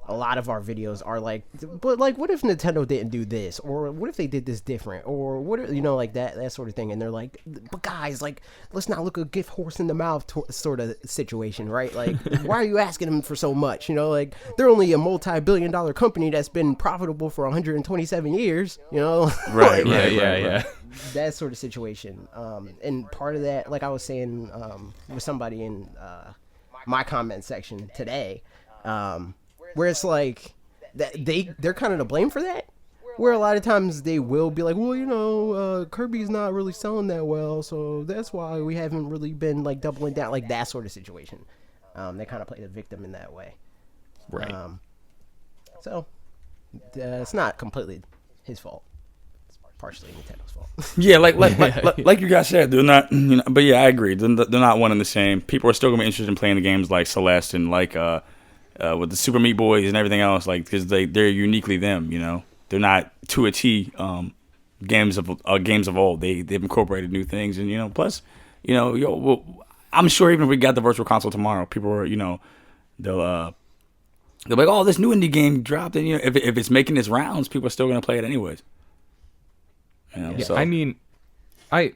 S3: a lot of our videos are like, but like, what if Nintendo didn't do this, or what if they did this different, or what if, you know, like that sort of thing. And they're like, but guys, like, let's not look a gift horse in the mouth sort of situation, right? Like, why are you asking them for so much? You know, like, they're only a multi-billion-dollar company that's been profitable for 127 years, you know?
S1: Right.
S3: That sort of situation. And part of that, like I was saying with somebody in my comment section today, where it's like that they're kind of to blame for that, Where a lot of times they will be like, well, Kirby's not really selling that well, so that's why we haven't really been like doubling down, like that sort of situation. They kind of play the victim in that way.
S2: Right.
S3: So it's not completely his fault. It's partially Nintendo's fault.
S1: Yeah, like you guys said, they're not. But yeah, I agree. They're not one and the same. People are still gonna be interested in playing the games like Celeste and like with the Super Meat Boys and everything else, like because they're uniquely them. They're not to a T games of old. They've incorporated new things, and plus, I'm sure even if we got the Virtual Console tomorrow, people are they'll be like, oh, this new indie game dropped, and if it's making its rounds, people are still gonna play it anyways. So.
S2: I mean, I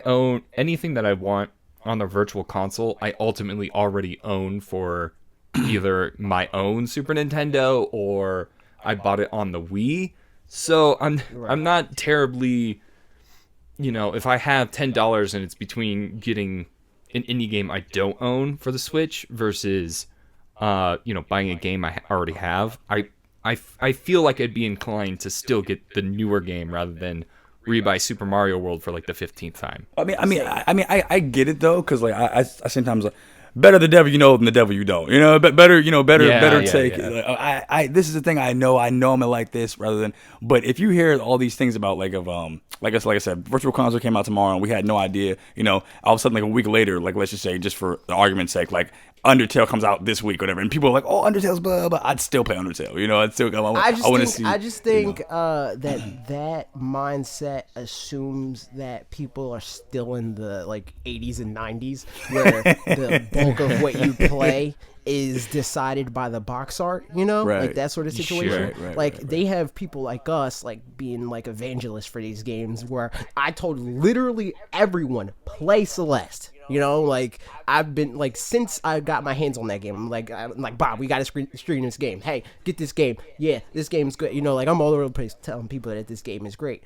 S2: own anything that I want on the Virtual Console. I ultimately already own for either my own Super Nintendo or I bought it on the Wii. So I'm not terribly, if I have $10 and it's between getting an indie game I don't own for the Switch versus buying a game I already have, I feel like I'd be inclined to still get the newer game rather than rebuy Super Mario World for like the 15th time.
S1: I get it though, because like I sometimes better the devil you know than the devil you don't. Better take.
S2: Yeah.
S1: Like, this is the thing I know I'm gonna like this rather than. But if you hear all these things about like I said, Virtual Console came out tomorrow and we had no idea. All of a sudden like a week later, like let's just say just for the argument's sake, like Undertale comes out this week or whatever, and people are like, oh, Undertale's blah blah. I'd still play Undertale. I'd still go. I just think
S3: that mindset assumes that people are still in the like 80s and 90s where the bulk of what you play is decided by the box art, like that sort of situation. Right. They have people like us like being like evangelists for these games where I told literally everyone play Celeste. Like I've been like since I got my hands on that game, I'm like Bob, we got to stream this game. Hey, get this game. Yeah, this game's good. Like I'm all over the place telling people that this game is great.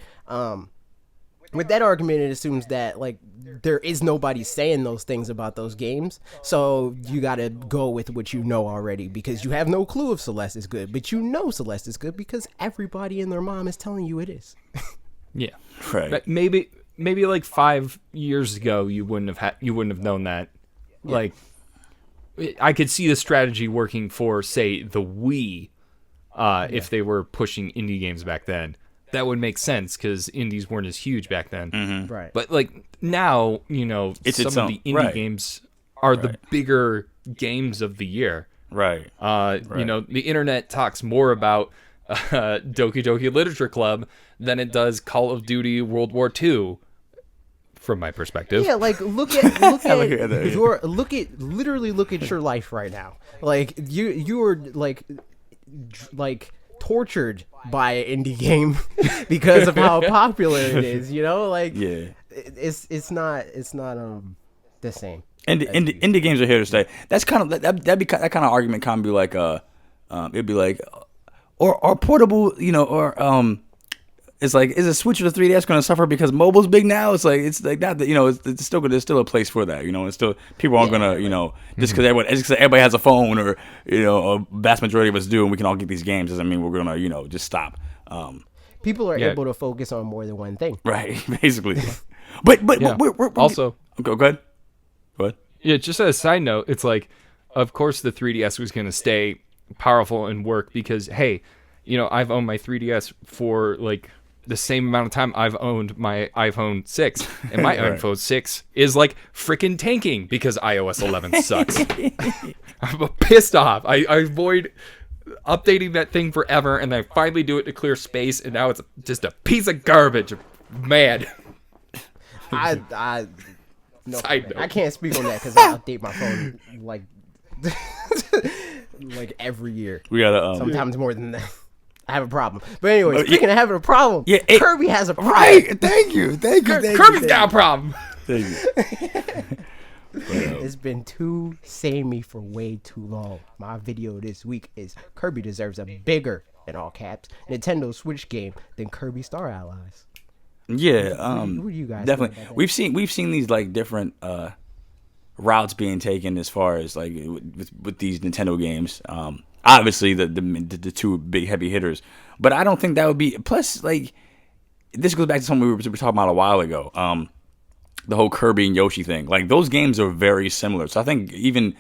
S3: With that argument, it assumes that like there is nobody saying those things about those games, so you got to go with what you know already because you have no clue if Celeste is good, but Celeste is good because everybody and their mom is telling you it is.
S2: Yeah,
S1: right.
S2: But maybe like 5 years ago you wouldn't have known that. Yeah. Like I could see the strategy working for say the Wii if they were pushing indie games back then. That would make sense because indies weren't as huge back then.
S3: Mm-hmm. Right.
S2: But like now,
S1: it's
S2: some of the indie games are the bigger games of the year.
S1: Right.
S2: The internet talks more about Doki Doki Literature Club than it does Call of Duty World War II. From my perspective.
S3: Yeah, like look at your life right now. Like you are like tortured by an indie game because of how popular it is. Like it's not the same.
S1: Indie games are here to stay. That's kind of that kind of argument kind of be like it'd be like or portable, it's like, is a Switch or the 3DS going to suffer because mobile's big now? It's like that. It's still there's still a place for that. It's still people aren't gonna just because everybody has a phone or a vast majority of us do, and we can all get these games doesn't mean we're gonna just stop.
S3: People are able to focus on more than one thing,
S1: right? Basically, but we're
S2: also
S1: go ahead.
S2: Yeah, just as a side note, it's like, of course the 3DS was gonna stay powerful and work because hey, I've owned my 3DS for like the same amount of time I've owned my iPhone 6, and my iPhone 6 is like freaking tanking because iOS 11 sucks. I'm pissed off. I avoid updating that thing forever, and I finally do it to clear space, and now it's just a piece of garbage. Mad.
S3: I can't speak on that because I update my phone like like every year.
S1: We gotta
S3: sometimes more than that. I have a problem. But anyway, speaking of having a problem, Kirby has a problem.
S1: Right. Thank you.
S2: Kirby's got a problem.
S1: Thank you.
S3: It's been too samey for way too long. My video this week is Kirby deserves a bigger, in all caps, Nintendo Switch game than Kirby Star Allies.
S1: Yeah.
S3: What do you guys
S1: definitely.
S3: Think about
S1: We've seen these like different routes being taken as far as like with these Nintendo games. Obviously the two big heavy hitters, but I don't think that would be. Plus, like this goes back to something we were talking about a while ago. The whole Kirby and Yoshi thing. Like those games are very similar. So I think even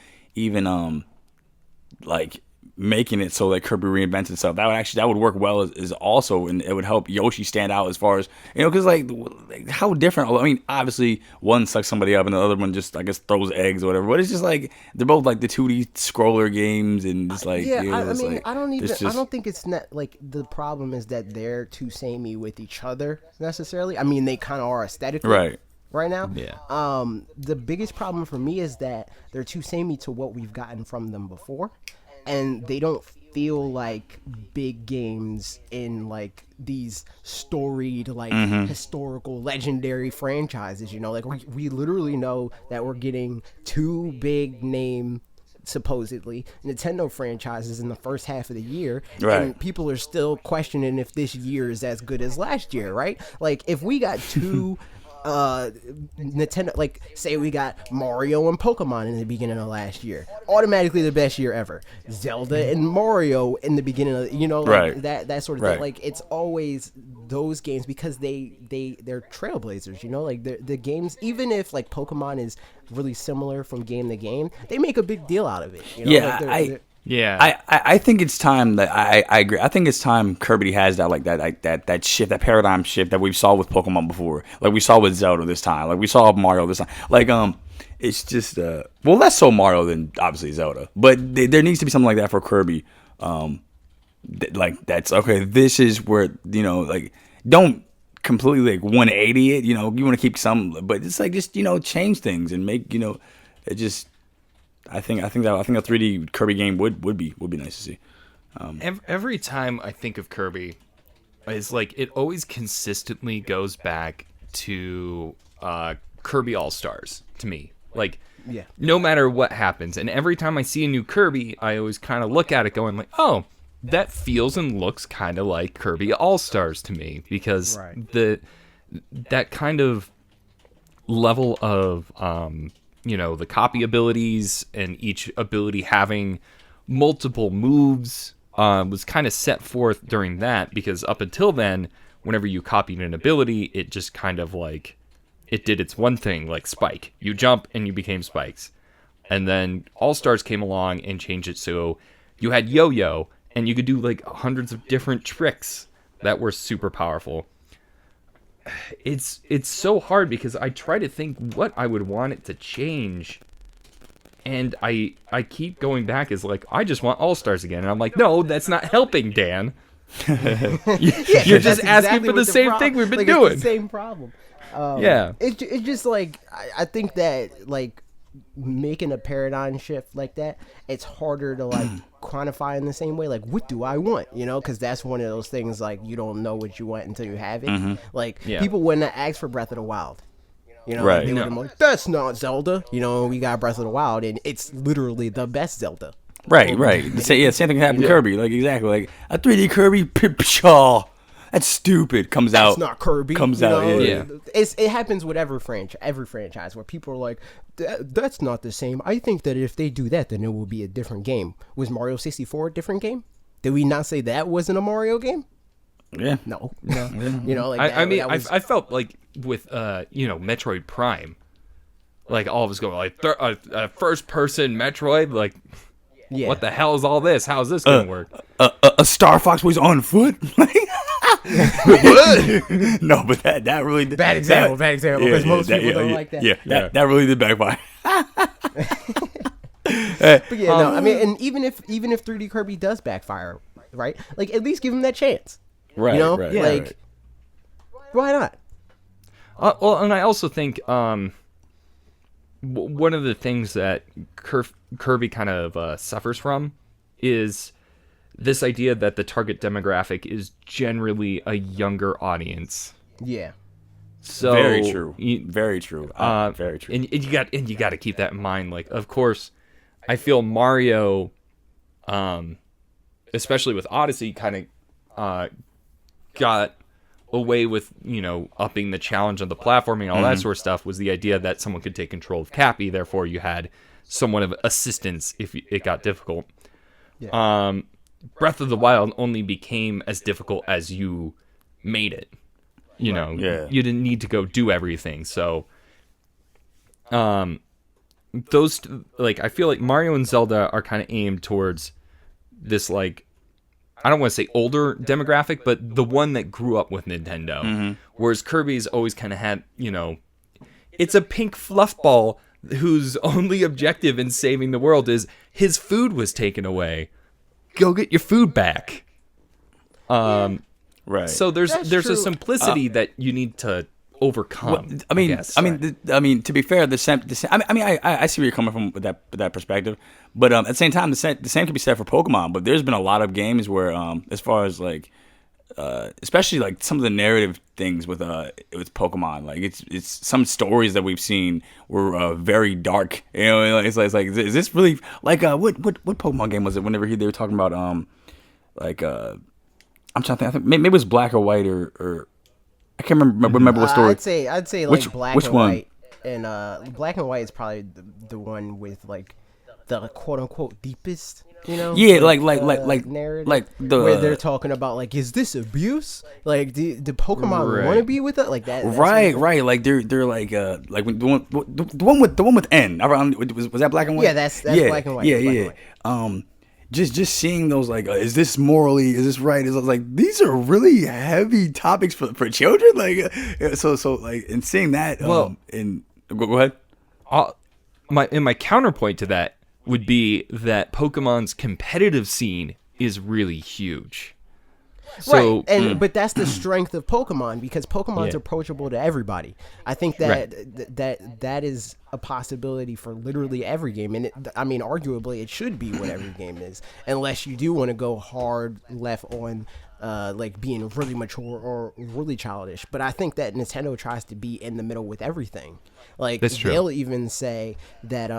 S1: like making it so that Kirby reinvents itself, that would work well as also, and it would help Yoshi stand out as far as, you know, because like how different. I mean, obviously one sucks somebody up and the other one just, I guess, throws eggs or whatever. But it's just like they're both like the 2D scroller games, and it's like
S3: I mean,
S1: like,
S3: I don't think it's not like the problem is that they're too samey with each other necessarily. I mean, they kind of are aesthetically right now.
S2: Yeah.
S3: The biggest problem for me is that they're too samey to what we've gotten from them before, and they don't feel like big games in like these storied, like historical, legendary franchises. You know, like we literally know that we're getting two big name, supposedly Nintendo franchises in the first half of the year, and people are still questioning if this year is as good as last year, right? Like if we got two Nintendo, like say we got Mario and Pokemon in the beginning of last year, automatically the best year ever. Zelda and Mario in the beginning of, you know, like that sort of thing. Like it's always those games because they're trailblazers, you know, like the games, even if like Pokemon is really similar from game to game, they make a big deal out of it, you know?
S1: I think it's time that I agree. I think it's time Kirby has that shift, that paradigm shift that we saw with Pokemon before, like we saw with Zelda this time, like we saw Mario this time. Like it's just well, less so Mario than obviously Zelda, but there needs to be something like that for Kirby. Like that's okay. This is where, you know, like don't completely like 180 it. You know, you want to keep some, but it's like just, you know, change things and make, you know, it just. I think a 3D Kirby game would be nice to see.
S2: Every time I think of Kirby, it's like it always consistently goes back to Kirby All Stars to me. Like, no matter what happens, and every time I see a new Kirby, I always kind of look at it going like, oh, that feels and looks kind of like Kirby All Stars to me, because that kind of level of you know, the copy abilities and each ability having multiple moves was kind of set forth during that, because up until then, whenever you copied an ability, it just kind of like, it did its one thing, like Spike. You jump and you became Spikes. And then All-Stars came along and changed it so you had Yo-Yo, and you could do like hundreds of different tricks that were super powerful. It's so hard because I try to think what I would want it to change, and I keep going back as like, I just want All-Stars again, and I'm like, no, that's not helping, Dan. You're just asking for the same thing we've been doing.
S3: It's the same problem. It's just like I think that like making a paradigm shift like that, it's harder to like quantify in the same way. Like, what do I want? You know, because that's one of those things like you don't know what you want until you have it. Like people wouldn't have asked for Breath of the Wild. You know, they would have been like, that's not Zelda. You know, we got Breath of the Wild, and it's literally the best Zelda.
S1: Right. Same thing happened to Kirby. Like exactly, like a 3D Kirby. Pshaw. That's stupid. That's
S3: not Kirby.
S1: Comes out.
S3: It happens with every franchise where people are like, that's not the same. I think that if they do that, then it will be a different game. Was Mario 64 a different game? Did we not say that wasn't a Mario game?
S1: Yeah.
S3: No. You know, like
S2: I felt like with you know, Metroid Prime, like all of us going like first person Metroid, like. Yeah. What the hell is all this? How is this gonna work?
S1: A Star Fox was on foot. No, but that really did.
S3: Bad example. Because most people don't like that.
S1: That really did backfire.
S3: But yeah, no, I mean, and even if 3D Kirby does backfire, right? Like at least give him that chance.
S1: Right.
S3: You know,
S1: right.
S3: Why not?
S2: Well, and I also think one of the things that Kirby kind of suffers from is this idea that the target demographic is generally a younger audience.
S3: Yeah.
S2: So
S1: very true. Very true. Very true.
S2: And you got to keep that in mind. Like, of course, I feel Mario, especially with Odyssey, kind of got away with, upping the challenge of the platforming and all that sort of stuff was the idea that someone could take control of Cappy. Therefore, you had somewhat of assistance if it got difficult. Yeah. Breath of the Wild only became as difficult as you made it. You didn't need to go do everything. So, those, like, I feel like Mario and Zelda are kind of aimed towards this, like, I don't want to say older demographic, but the one that grew up with Nintendo. Mm-hmm. Whereas Kirby's always kind of had, it's a pink fluff ball whose only objective in saving the world is his food was taken away. Go get your food back. Right. So there's a simplicity that you need to overcome.
S1: I mean, to be fair, I see where you're coming from with that perspective, but at the same time, the same can be said for Pokemon. But there's been a lot of games where, as far as like, especially like some of the narrative things with Pokemon, like it's some stories that we've seen were very dark. It's like is this really like what Pokemon game was it? Whenever they were talking about I'm trying to think. I think maybe it was Black or White or I can't remember what story.
S3: I'd say like Black and White, and Black and White is probably the one with like the quote unquote deepest,
S1: Yeah, like
S3: narrative,
S1: like
S3: where they're talking about like, is this abuse? Like, do Pokemon want to be with it? Like that?
S1: Right. Like they're like when the one with N. Was that Black and White?
S3: Yeah, that's Black and White.
S1: Yeah. Just seeing those, like, is this right? Is like, these are really heavy topics for children. Like, so like, and seeing that, go ahead.
S2: My counterpoint to that would be that Pokemon's competitive scene is really huge. So,
S3: right, but that's the strength of Pokemon, because Pokemon's approachable to everybody. I think that is a possibility for literally every game, and arguably it should be what every game is, unless you do want to go hard left on like being really mature or really childish. But I think that Nintendo tries to be in the middle with everything. Like, they'll even say that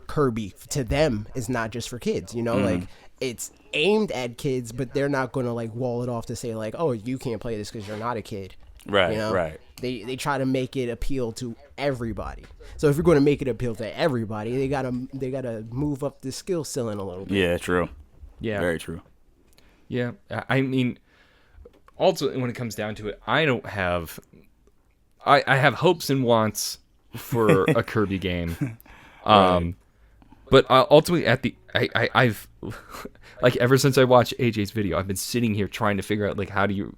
S3: Kirby to them is not just for kids, like it's aimed at kids, but they're not going to like wall it off to say like, oh, you can't play this because you're not a kid.
S1: Right. Right.
S3: They try to make it appeal to everybody. So if you're going to make it appeal to everybody, they gotta move up the skill ceiling a little bit.
S1: Yeah, true.
S2: Yeah,
S1: very true.
S2: Yeah, I mean, also when it comes down to it, I have hopes and wants for a Kirby game. But ultimately, I've like ever since I watched AJ's video, I've been sitting here trying to figure out like how do you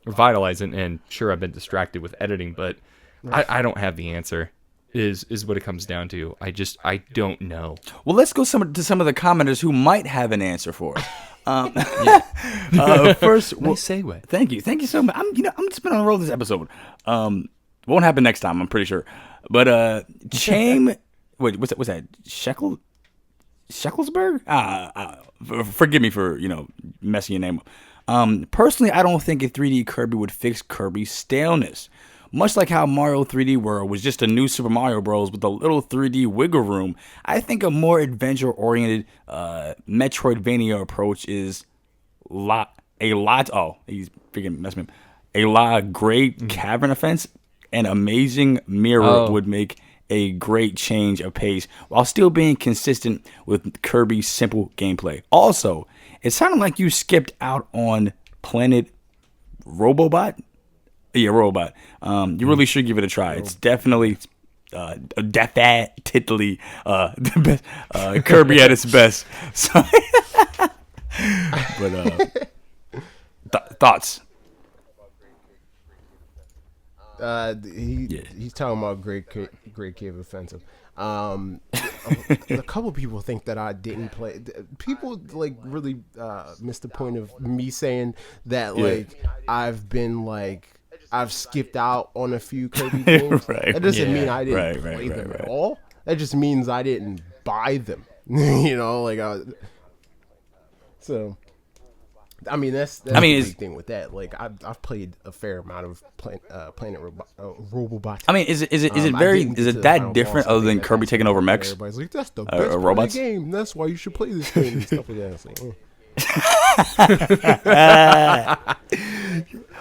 S2: revitalize it. And sure, I've been distracted with editing, but I don't have the answer. Is what it comes down to. I don't know.
S1: Well, let's go to some of the commenters who might have an answer for it. First,
S2: nice segue.
S1: Thank you so much. I'm just been on the road this episode. Won't happen next time, I'm pretty sure. But Chame. Wait, what's that? Shekelsberg? Forgive me for, messing your name up. Personally, I don't think a 3D Kirby would fix Kirby's staleness. Much like how Mario 3D World was just a new Super Mario Bros. With a little 3D wiggle room, I think a more adventure-oriented Metroidvania approach is a great cavern offense and amazing mirror would make a great change of pace while still being consistent with Kirby's simple gameplay. Also, it sounded like you skipped out on Planet Robobot. Yeah, Robot. You really should give it a try. It's definitely the best. Kirby at its best. So but thoughts.
S3: He's talking about Great Cave Offensive. A couple people think that I didn't play. People like really missed the point of me saying that like I've skipped out on a few Kirby games. Right. That doesn't mean I didn't play them at all. That just means I didn't buy them. So. I mean, that's the big thing with that. Like, I've played a fair amount of Planet Robobot.
S1: I mean, is it that different other than Kirby taking over mechs?
S3: Everybody's like, that's the best part of the game. That's why you should play this game and stuff like that. It's like,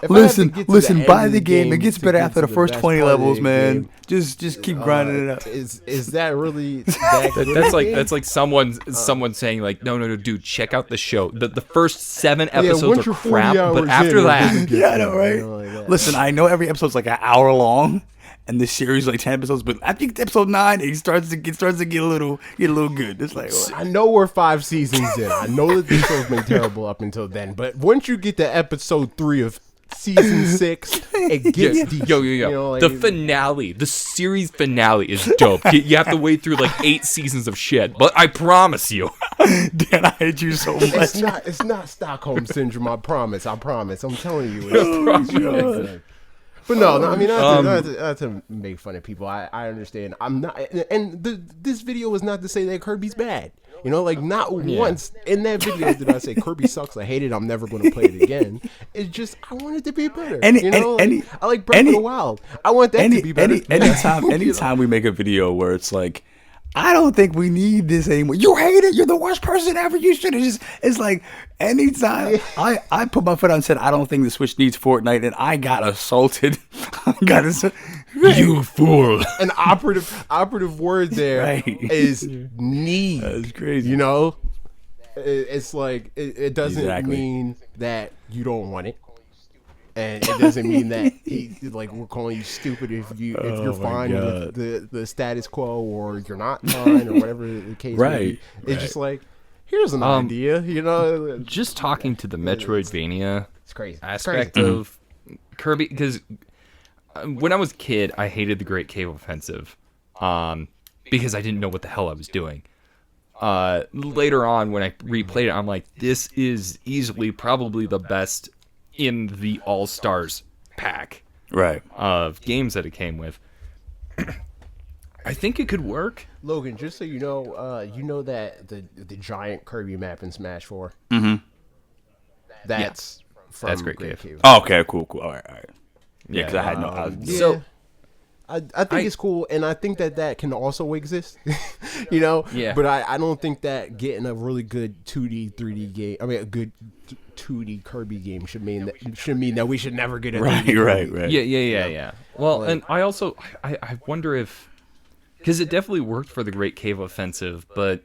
S1: Listen. Buy the game. It gets better after the first 20 levels, man. Just keep grinding it up.
S3: Is that really?
S2: That's like someone saying like, no, dude, check out the show. The first 7 episodes are crap, but after that,
S1: yeah, I know, right? Listen, I know every episode's like an hour long. And the series like 10 episodes, but I think episode 9 it starts to get a little good. It's like
S3: I know we're 5 seasons in. I know that this show's been terrible up until then, but once you get to episode 3 of season 6, it gets deep.
S2: Yo. You know, the finale, the series finale is dope. You have to wait through like 8 seasons of shit, but I promise you,
S1: Dan, I hate you so much.
S3: It's not Stockholm syndrome. I promise. I'm telling you. But no, I mean, not to make fun of people. I understand. I'm not, and this video was not to say that Kirby's bad. You know, like not once in that video did I say Kirby sucks. I hate it. I'm never going to play it again. It's just I want it to be better. I like Breath of the Wild. I want that to be better.
S1: Anytime we make a video where it's like, I don't think we need this anymore. You hate it. You're the worst person ever. You should have just. It's like anytime I put my foot out and said I don't think the Switch needs Fortnite, and I got assaulted. You fool.
S3: An operative word there is need.
S1: That's crazy.
S3: You know, it's like it doesn't mean that you don't want it. And it doesn't mean that we're calling you stupid if you're fine with the status quo or you're not fine or whatever the case may be. It's just like, here's an idea, you know.
S2: Just talking to the Metroidvania aspect
S3: crazy.
S2: of Kirby, because when I was a kid, I hated the Great Cave Offensive because I didn't know what the hell I was doing. Later on, when I replayed it, I'm like, this is easily probably the best in the All-Stars pack of games that it came with. I think it could work.
S3: Logan, just so you know that the giant Kirby map in Smash 4?
S1: Mm-hmm.
S3: That's from
S2: Great Cave.
S1: Oh, okay, cool. All right. Yeah, because I had no...
S3: So... I think it's cool, and I think that can also exist, you know?
S2: Yeah.
S3: But I don't think that getting a really good 2D, 3D game, I mean, a good 2D Kirby game should mean that we should never get a 3D
S1: Right.
S2: Yeah. Well, and I also, I wonder if, because it definitely worked for the Great Cave Offensive, but,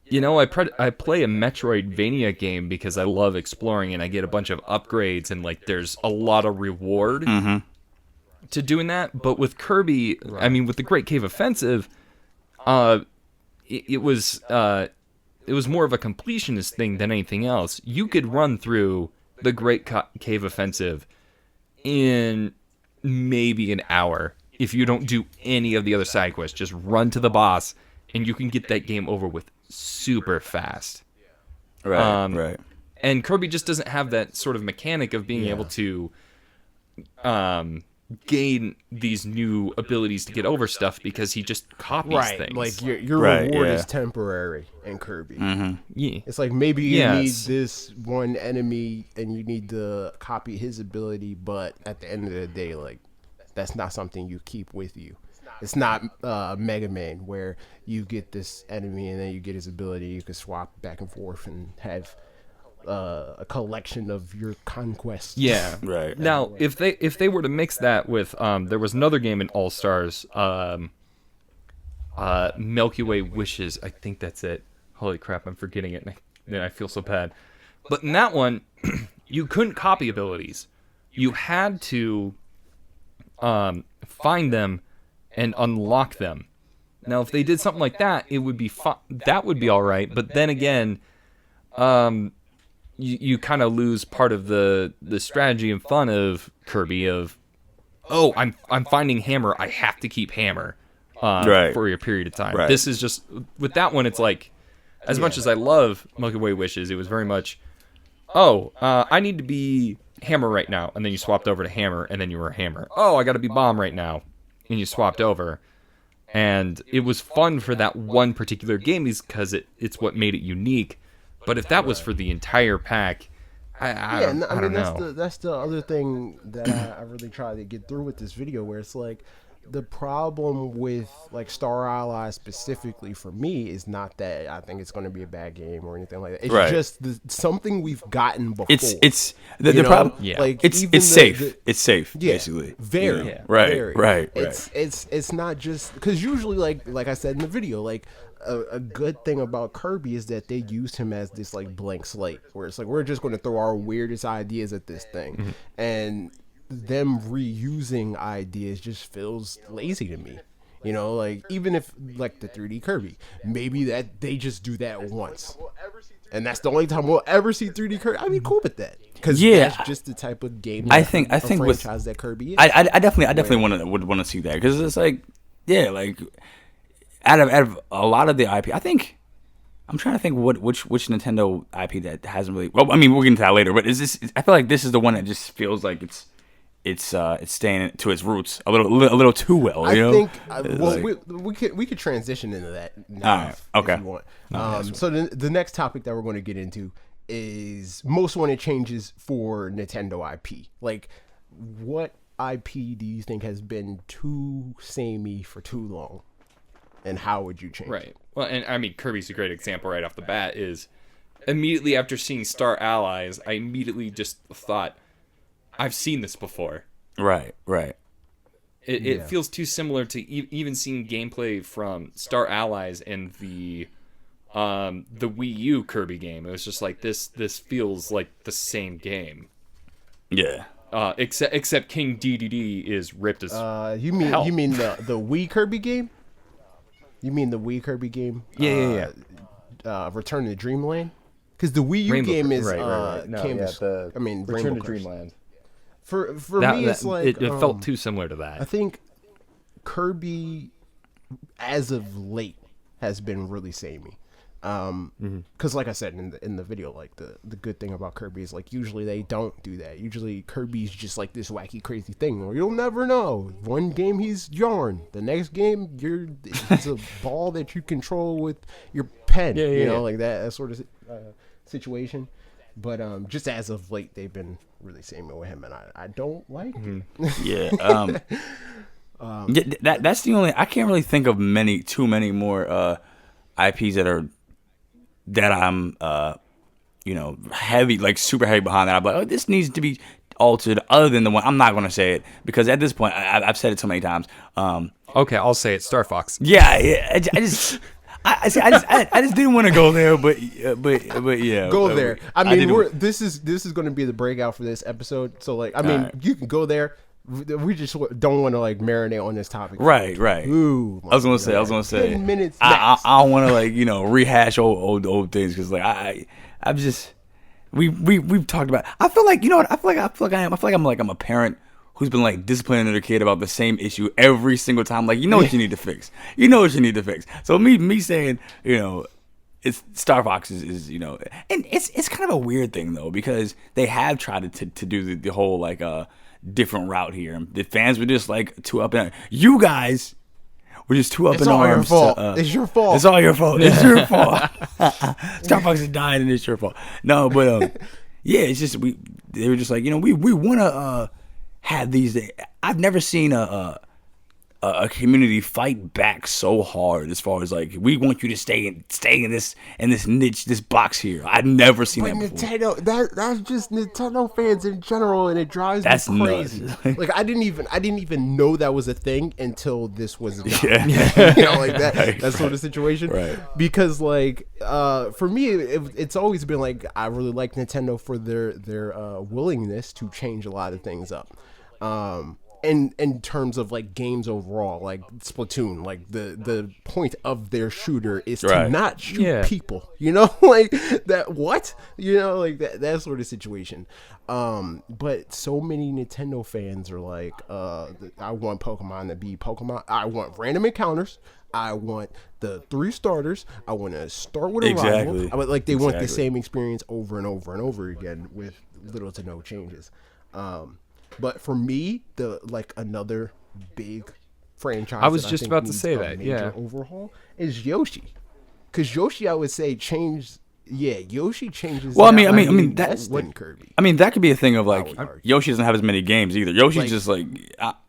S2: you know, I play a Metroidvania game because I love exploring, and I get a bunch of upgrades, and, like, there's a lot of reward.
S1: Mm-hmm.
S2: To doing that, but with Kirby, I mean, with the Great Cave Offensive, it was more of a completionist thing than anything else. You could run through the Great Cave Offensive in maybe an hour if you don't do any of the other side quests. Just run to the boss, and you can get that game over with super fast.
S1: Right.
S2: And Kirby just doesn't have that sort of mechanic of being able to gain these new abilities to get over stuff because he just copies things.
S3: Like your reward is temporary in Kirby.
S1: Mm-hmm.
S2: Yeah.
S3: It's like maybe you need this one enemy and you need to copy his ability, but at the end of the day, like that's not something you keep with you. It's not Mega Man where you get this enemy and then you get his ability. You can swap back and forth and have a collection of your conquests.
S2: Yeah,
S1: right.
S2: Now, if they were to mix that with, there was another game in All Stars, Milky Way Wishes. I think that's it. Holy crap, I'm forgetting it, and I feel so bad. But in that one, you couldn't copy abilities. You had to find them and unlock them. Now, if they did something like that, it would be that would be all right. But then again, you kind of lose part of the strategy and fun of Kirby of, oh, I'm finding Hammer, I have to keep Hammer for a period of time. This is just, with that one, it's like, as much as I love Milky Way Wishes, it was very much, I need to be Hammer right now, and then you swapped over to Hammer, and then you were Hammer. Oh, I got to be Bomb right now, and you swapped over. And it was fun for that one particular game because it's what made it unique. But if that was for the entire pack, I don't know.
S3: That's the other thing that I really try to get through with this video, where it's like, the problem with like Star Allies specifically for me is not that I think it's going to be a bad game or anything like that. It's just something we've gotten before.
S1: It's the problem.
S2: Yeah.
S3: Like
S1: It's safe. It's safe. Basically.
S3: Very.
S1: Yeah. Right. Right.
S3: It's not just because usually like I said in the video, like a good thing about Kirby is that they used him as this like blank slate where it's like we're just going to throw our weirdest ideas at this thing, and them reusing ideas just feels lazy to me. You know, like even if like the 3D Kirby, maybe that they just do that once, and that's the only time we'll ever see 3D Kirby. I'd be cool with that because that's just the type of game. I think
S1: franchise
S3: that Kirby is.
S1: I definitely would want to see that because it's like like out of a lot of the IP, I'm trying to think which Nintendo IP that hasn't really. Well, I mean we'll get into that later, but is this? I feel like this is the one that just feels like it's staying to its roots a little too well. You know?
S3: I think we could transition into that now if you want. So the next topic that we're going to get into is most wanted changes for Nintendo IP. Like, what IP do you think has been too samey for too long, and how would you change?
S2: Right. Well, and I mean Kirby's a great example right off the bat. Is immediately after seeing Star Allies, I immediately just thought, I've seen this before.
S1: Right.
S2: It feels too similar to even seeing gameplay from Star Allies and the Wii U Kirby game. It was just like this feels like the same game.
S1: Yeah.
S2: Except King DDD is ripped as
S3: you mean the Wii Kirby game? You mean the Wii Kirby game?
S2: Yeah.
S3: Return to Dreamland? Because the Wii U game is Canvas.
S4: Return to Dreamland.
S3: For me, it's like
S2: it felt too similar to that.
S3: I think Kirby, as of late, has been really samey. Because like I said in the video, like the good thing about Kirby is like usually they don't do that. Usually Kirby's just like this wacky crazy thing where you'll never know. One game he's yarn, the next game it's a ball that you control with your pen. You know, like that sort of situation. But just as of late, they've been really samey with him, and I don't like it.
S1: That's the only. I can't really think of too many more IPs that I'm heavy, like super heavy behind that. I'm like, this needs to be altered. Other than the one, I'm not going to say it because at this point, I've said it so many times.
S2: Okay, I'll say it. Star Fox.
S1: I just didn't want to go there, but yeah.
S3: Go there. I mean, this is going to be the breakout for this episode. So like, I mean, you can go there. We just don't want to like marinate on this topic.
S1: Right.
S3: Ooh,
S1: I was gonna say.
S3: 10 minutes.
S1: I don't want to like rehash old things because like I'm just we've talked about. I feel like I'm a parent who's been like disciplining their kid about the same issue every single time. Like, what you need to fix. So me saying, it's Star Fox is and it's kind of a weird thing though because they have tried to do the whole like different route here. The fans were just like too up in. You guys were just too up in arms.
S3: It's all your fault. It's your fault.
S1: It's all your fault. It's your fault. Star Fox is dying and it's your fault. No, but it's just they were just like we want to have these. I've never seen a community fight back so hard as far as like we want you to stay in this niche, this box here. I've never seen that before.
S3: Nintendo, that's just Nintendo fans in general, and it drives me crazy. Like I didn't even know that was a thing until this was announced. Like that sort of situation. Right. Because like for me, it's always been like I really like Nintendo for their willingness to change a lot of things up. In terms of like games overall, like Splatoon, like the point of their shooter is to not shoot people, like that. What like that sort of situation. But so many Nintendo fans are like, I want Pokemon to be Pokemon. I want random encounters. I want the 3 starters. I want to start with a rival. Like they want the same experience over and over and over again with little to no changes. But for me, another big franchise.
S2: I was just about to say that. Yeah,
S3: overhaul is Yoshi, because Yoshi, I would say, changed Yoshi changes.
S1: Well,
S3: that,
S1: I mean
S3: less
S1: that
S3: than Kirby.
S1: I mean, that could be a thing of like
S3: would
S1: Yoshi doesn't have as many games either. Yoshi's just like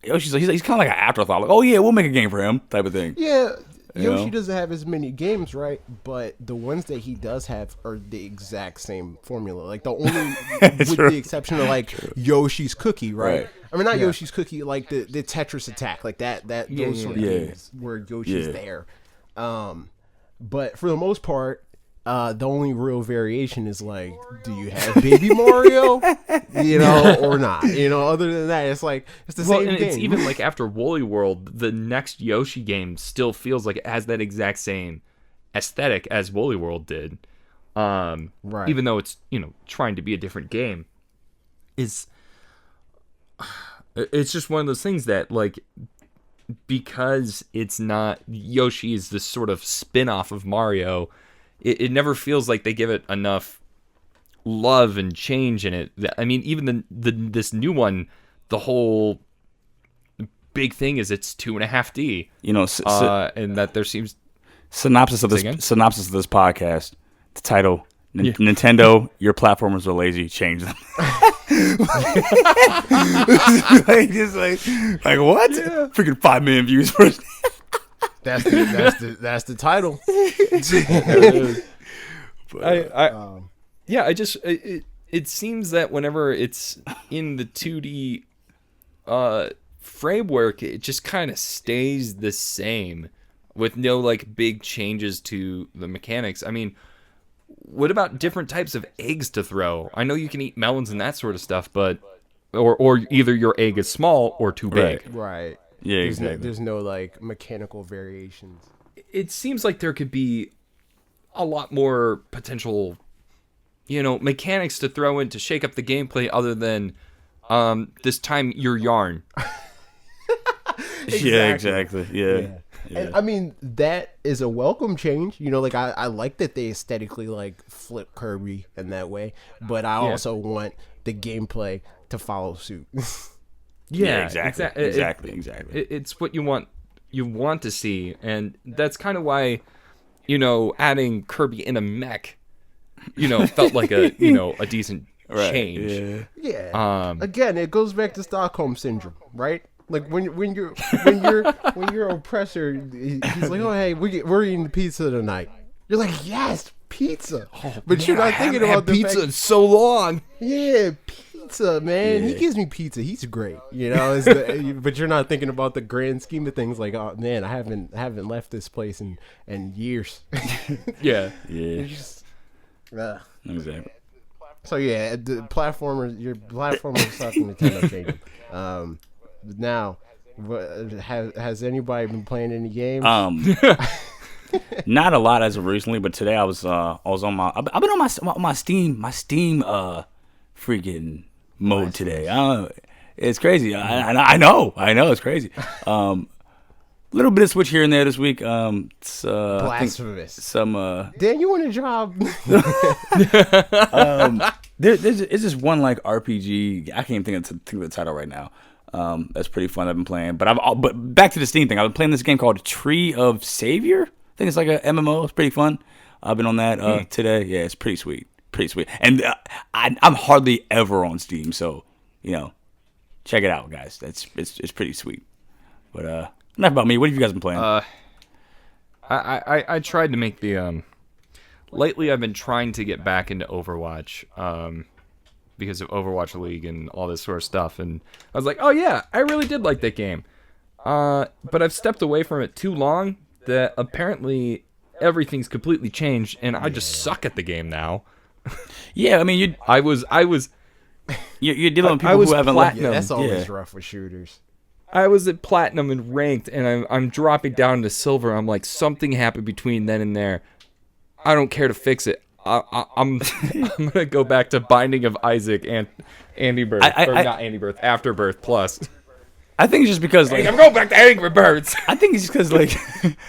S1: Yoshi's he's kind of like an afterthought. Like, oh yeah, we'll make a game for him type of thing.
S3: Yeah,
S1: You
S3: Yoshi
S1: know?
S3: doesn't have as many games, right? But the ones that he does have are the exact same formula. Like the only, with
S1: True.
S3: the exception of like Yoshi's Cookie, right?
S1: Right.
S3: I mean, not Yoshi's Cookie, like the Tetris Attack, like that those sort of games where Yoshi's there. But for the most part, the only real variation is like, do you have Baby Mario, or not? Other than that, it's like it's the same
S2: and
S3: game.
S2: it's even like after Woolly World, the next Yoshi game still feels like it has that exact same aesthetic as Woolly World did.
S3: Right.
S2: Even though it's trying to be a different game, it's just one of those things that like, because it's not Yoshi is this sort of spin-off of Mario, it never feels like they give it enough love and change in it. I mean, even this new one, the whole big thing is it's 2.5D. And that there seems
S1: synopsis of this podcast. The title: Nintendo, your platformers are lazy. Change them. like what? Freaking 5 million views first.
S3: That's the title.
S2: It seems that whenever it's in the 2D framework, it just kind of stays the same with no like big changes to the mechanics. I mean, what about different types of eggs to throw? I know you can eat melons and that sort of stuff, but or either your egg is small or too big.
S3: Right.
S1: Yeah, exactly.
S3: There's no like mechanical variations.
S2: It seems like there could be a lot more potential, mechanics to throw in to shake up the gameplay other than this time your yarn.
S1: Yeah, exactly. Yeah.
S3: And I mean, that is a welcome change. Like I like that they aesthetically like flip Kirby in that way, but I also want the gameplay to follow suit.
S2: Yeah,
S1: exactly.
S2: It's what you want to see, and that's kind of why, adding Kirby in a mech, felt like a a decent change.
S3: Yeah. Again, it goes back to Stockholm syndrome, right? Like when your oppressor, he's like, oh hey, we're eating pizza tonight. You're like, yes, pizza. But you're not thinking about the
S2: pizza
S3: fact,
S2: in so long.
S3: Yeah, pizza, man. He gives me pizza. He's great. But you're not thinking about the grand scheme of things. Like, oh man, I haven't left this place in years.
S2: Yeah.
S3: Just,
S1: Exactly.
S3: So yeah, the platformers, your platformers stuff in Nintendo changing. Now, has anybody been playing any games?
S1: Not a lot as of recently, but today I was on my I've been on my Steam freaking mode today. It's crazy. I know it's crazy. Little bit of Switch here and there this week. It's
S3: Blasphemous.
S1: Some
S3: Dan, you want a job?
S1: there's this one like RPG. I can't even think of the title right now. That's pretty fun. I've been playing, but back to the Steam thing. I've been playing this game called Tree of Savior. I think it's like a MMO. It's pretty fun. I've been on that today. Yeah, it's pretty sweet. And I'm hardly ever on Steam, so check it out, guys. It's pretty sweet. But enough about me. What have you guys been playing?
S2: I tried to make the lately I've been trying to get back into Overwatch because of Overwatch League and all this sort of stuff, and I was like, oh yeah, I really did like that game, but I've stepped away from it too long that apparently everything's completely changed and I just suck at the game now.
S1: Yeah, I mean you're dealing with people who haven't left.
S3: Yeah, that's always rough with shooters.
S2: I was at platinum and ranked, and I'm dropping down to silver. I'm like, something happened between then and there. I don't care to fix it. I'm gonna go back to Binding of Isaac and Andy Birth, not Andy Birth, Afterbirth Plus.
S1: I think it's just because like
S2: I'm going back to Angry Birds.
S1: I think it's just because like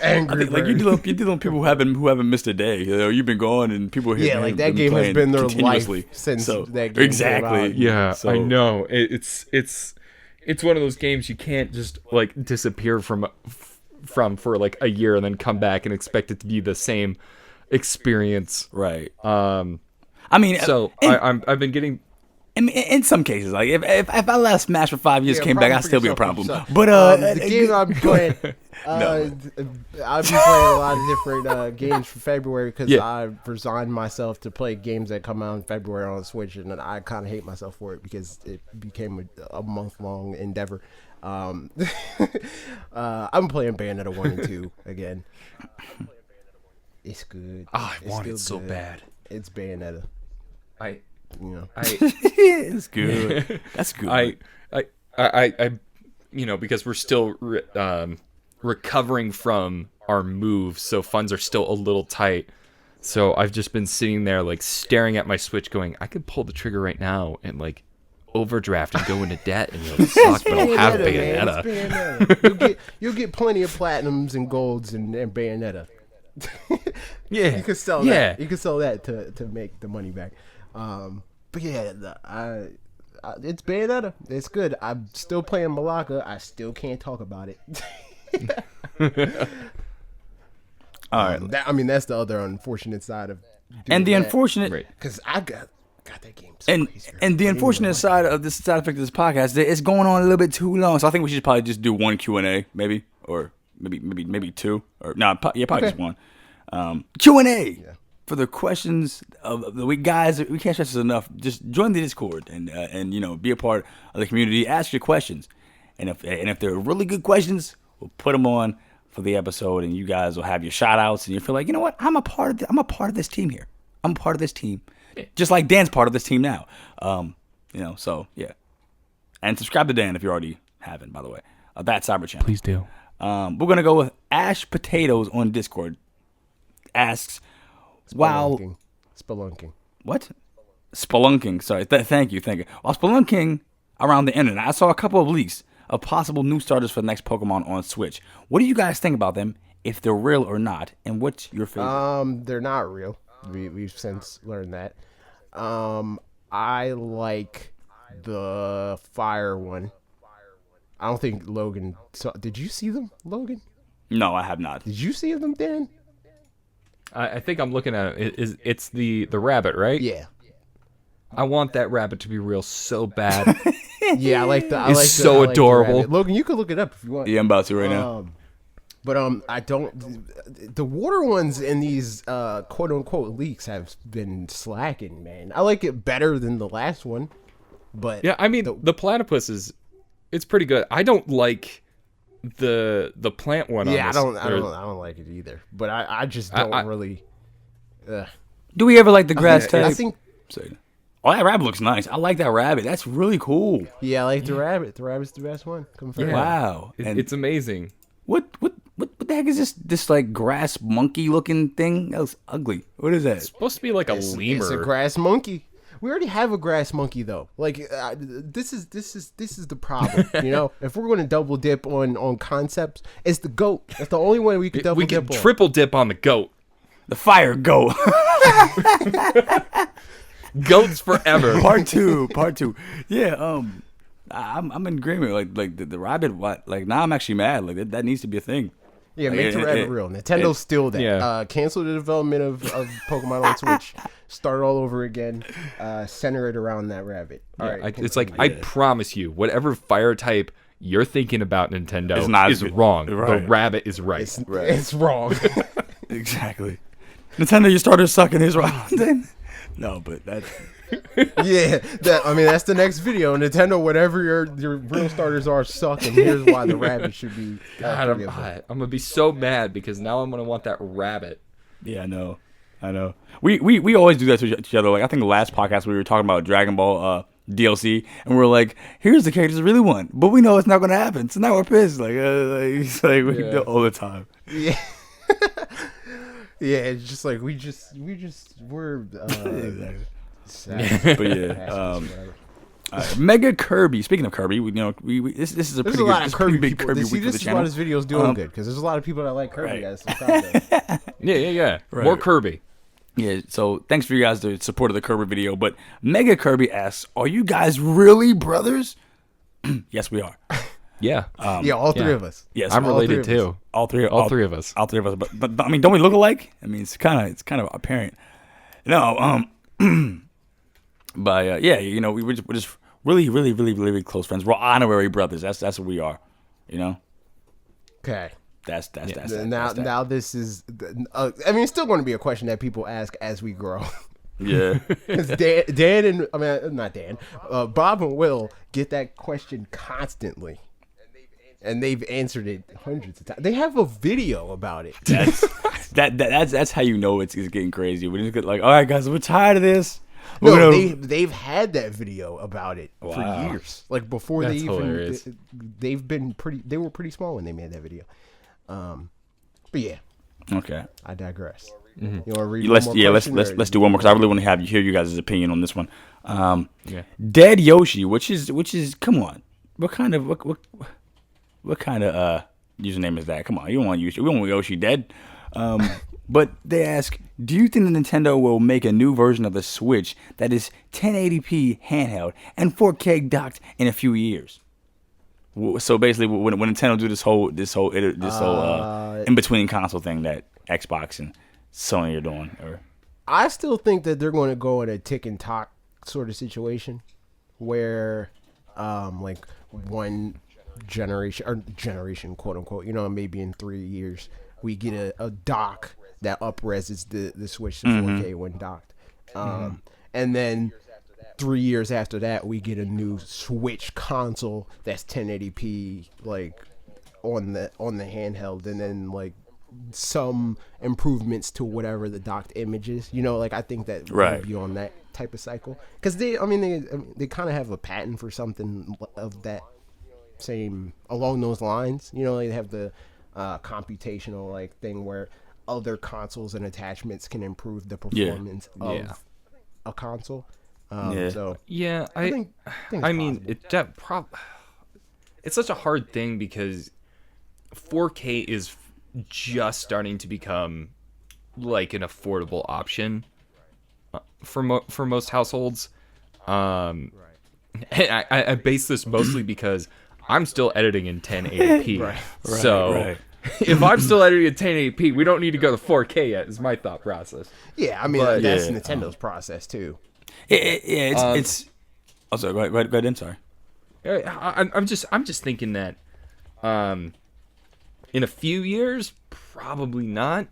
S3: Angry
S1: like you're dealing with people who haven't missed a day. You've been going and people here.
S3: Yeah, like that game has been their life since that game
S1: exactly.
S3: came out.
S2: Yeah, so. I know. It's one of those games you can't just like disappear from for like a year and then come back and expect it to be the same experience.
S1: Right.
S2: Um,
S1: I mean,
S2: so I've been getting.
S1: in some cases, like if I left Smash for 5 years, came back, I'd still be a problem. But
S3: the game I'm playing, I've been playing a lot of different games for February because I've resigned myself to play games that come out in February on the Switch, and I kind of hate myself for it because it became a month-long endeavor. I'm playing Bayonetta 1 and 2 again. It's good.
S2: Oh, I want it so bad.
S3: It's Bayonetta.
S1: it's good. That's good.
S2: I because we're still recovering from our move, so funds are still a little tight. So I've just been sitting there like staring at my Switch, going, I could pull the trigger right now and like overdraft and go into debt, and you'll suck, but I'll have Bayonetta.
S3: You'll get plenty of platinums and golds and Bayonetta.
S2: Yeah,
S3: you can sell that. You can sell that to make the money back. But yeah, it's Bayonetta. It's good. I'm still playing Malacca. I still can't talk about it.
S1: All right.
S3: That's the other unfortunate side of
S1: and the unfortunate
S3: because I got that game.
S1: And the unfortunate side of this side effect of this podcast, it's going on a little bit too long. So I think we should probably just do one Q&A, maybe, or maybe two, or probably just one. Q&A for the questions of the week, guys. We can't stress this enough. Just join the Discord and be a part of the community. Ask your questions, and if they're really good questions, we'll put them on for the episode, and you guys will have your shout outs, and you feel like, you know what, I'm a part of this team here. I'm a part of this team, just like Dan's part of this team now. So yeah, and subscribe to Dan if you already haven't, by the way. That Cyber channel.
S2: Please do.
S1: We're gonna go with Ash Potatoes on Discord. Asks,
S3: Spelunking.
S1: What? Spelunking. Sorry. Thank you. While spelunking around the internet, I saw a couple of leaks of possible new starters for the next Pokemon on Switch. What do you guys think about them? If they're real or not, and what's your favorite?
S3: They're not real. We've since learned that. I like the fire one. I don't think Logan saw. Did you see them, Logan?
S1: No, I have not.
S3: Did you see them, Dan?
S2: I think I'm looking at it. It's the rabbit, right?
S3: Yeah.
S2: I want that rabbit to be real so bad.
S3: Yeah, I like the.
S2: It's so adorable.
S3: Logan, you can look it up if you want.
S1: Yeah, I'm about to right now.
S3: But I don't. The water ones in these quote unquote leaks have been slacking, man. I like it better than the last one, but
S2: yeah, I mean the platypus it's pretty good. I don't like the plant one.
S3: Yeah,
S2: on this.
S3: I don't like it either. But I just don't really.
S1: Do we ever like the grass type?
S3: I think.
S1: Oh, that rabbit looks nice. I like that rabbit. That's really cool.
S3: Yeah, I like the rabbit. The rabbit's the best one.
S2: Yeah.
S1: Wow,
S2: it's amazing.
S1: What the heck is this like grass monkey looking thing? That was ugly. What is that?
S2: It's supposed to be like a lemur.
S3: It's a grass monkey. We already have a grass monkey though. Like this is the problem. If we're going to double dip on concepts, it's the goat. That's the only one we could double dip on.
S2: We could triple dip on the goat.
S1: The fire goat.
S2: Goats forever.
S1: Part two. Yeah. I'm in agreement. Like the rabbit. What? Like now I'm actually mad. Like that needs to be a thing.
S3: Yeah, make the rabbit real. Nintendo's still that. Yeah. Cancel the development of Pokemon on Switch. Start all over again. Center it around that rabbit. All right.
S2: It's like I promise you, whatever fire type you're thinking about, Nintendo is wrong.
S1: Right.
S2: The rabbit is right.
S3: It's wrong.
S1: Exactly. Nintendo, your starter's sucking is wrong. No, but that's.
S3: Yeah, that's the next video. Nintendo, whatever your real starters are, suck, and here's why the rabbit should be.
S2: I'm gonna be so mad because now I'm gonna want that rabbit.
S1: Yeah, I know. We always do that to each other. Like I think the last podcast we were talking about Dragon Ball DLC, and we're like, here's the characters I really want, but we know it's not gonna happen, so now we're pissed. Like we do it all the time.
S3: Yeah. Yeah, it's just like we're
S1: sad. But yeah, Mega Kirby. Speaking of Kirby, this is a pretty
S3: lot of Kirby
S1: big
S3: people.
S1: Kirby week for the
S3: This is
S1: channel.
S3: why this video's doing good because there's a lot of people that like Kirby.
S1: Right.
S2: Yeah.
S1: Right.
S2: More Kirby.
S1: Yeah, so thanks for you guys the support of the Kirby video. But Mega Kirby asks, "Are you guys really brothers?" Yes, we are.
S2: Yeah.
S3: Yeah, all three of us.
S1: Yes,
S2: I'm
S3: all
S2: related
S3: three of us.
S2: too.
S1: all three
S2: All three of us.
S1: All three of us. But I mean, don't we look alike? I mean, it's kind of apparent. No, but yeah, you know, we're just really, really, really, really close friends. We're honorary brothers. That's what we are. You know.
S3: Okay.
S1: That's that.
S3: Now this is. I mean, it's still going to be a question that people ask as we grow.
S1: Yeah.
S3: Because Dan and not Dan, Bob and Will get that question constantly, and they've answered it hundreds of times. They have a video about it.
S1: That's how you know it's getting crazy. We just get like, all right, guys, we're tired of this.
S3: No, they've had that video about it for
S1: Wow.
S3: years. Like before
S2: That's
S3: they even
S2: hilarious.
S3: they've been pretty. They were pretty small when they made that video. But yeah,
S1: Okay.
S3: I digress.
S2: Mm-hmm.
S3: You want to read?
S1: Let's
S3: one more question, or-
S1: let's do one more because I really want to hear you guys' opinion on this one.
S2: Yeah.
S1: Dead Yoshi, which is come on, what kind of username is that? Come on, you don't want Yoshi. We don't want Yoshi dead. But they ask, do you think that Nintendo will make a new version of the Switch that is 1080p handheld and 4K docked in a few years? So basically, when Nintendo do this whole in between console thing that Xbox and Sony are doing, or
S3: I still think that they're going to go in a tick and tock sort of situation where, like one generation, quote unquote, you know, maybe in 3 years we get a dock that up-reses the Switch to 4K when docked, and then 3 years after that we get a new Switch console that's 1080p, like on the handheld, and then like some improvements to whatever the docked image is. You know, like I think that
S1: Right.
S3: would be on that type of cycle, because they kind of have a patent for something of that same along those lines. You know, they have the computational like thing where other consoles and attachments can improve the performance of a console. So
S2: Yeah,
S3: I think it's
S2: I mean,
S3: possible.
S2: it's such a hard thing because 4K is just starting to become like an affordable option for most households. And I base this mostly because I'm still editing in 1080p.
S1: Right.
S2: If I'm still editing in 1080p, we don't need to go to 4K yet. Is my thought process.
S3: Yeah, I mean
S2: But-
S3: that's
S1: Yeah.
S3: Nintendo's process too.
S1: It's. Oh, sorry. Go ahead. I'm sorry.
S2: I'm just thinking that, in a few years, probably not.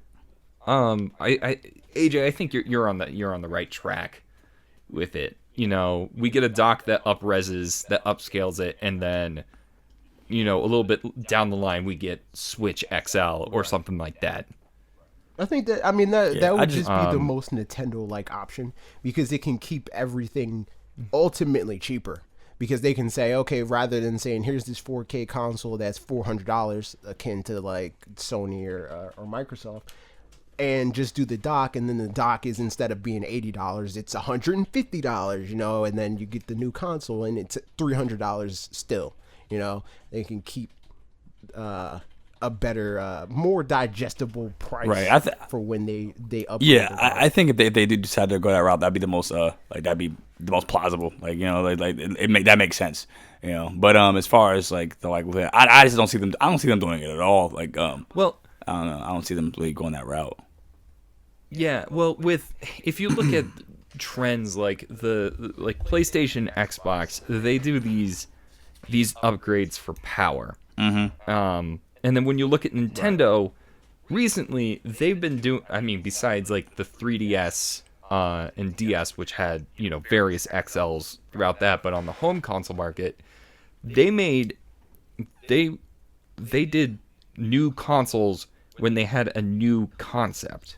S2: AJ, I think you're on the right track with it. You know, we get a dock that upreses, that upscales it, and then, you know, a little bit down the line we get Switch XL or something like that.
S3: I think that that would
S1: I
S3: just
S1: just-
S3: be the most Nintendo-like option, because it can keep everything ultimately cheaper. Because they can say, okay, rather than saying here's this 4K console that's $400, akin to like Sony or Microsoft, and just do the dock, and then the dock is, instead of being $80, it's $150, you know, and then you get the new console and it's $300 still. You know, they can keep a better, more digestible price,
S1: Right,
S3: for when they upgrade.
S1: Yeah,
S3: the console.
S1: I think if they do decide to go that route, that'd be the most plausible. Like, you know, that makes sense. You know, but as far as like the likelihood, I just don't see them. I don't see them doing it at all. Like,
S2: Well,
S1: I don't know. I don't see them really going that route.
S2: yeah, well, if you look at trends like like PlayStation, Xbox, they do these upgrades for power. Mm-hmm. And then when you look at Nintendo, recently they've been doing. I mean, besides like the 3DS and DS, which had, you know, various XLs throughout that, but on the home console market, they did new consoles when they had a new concept.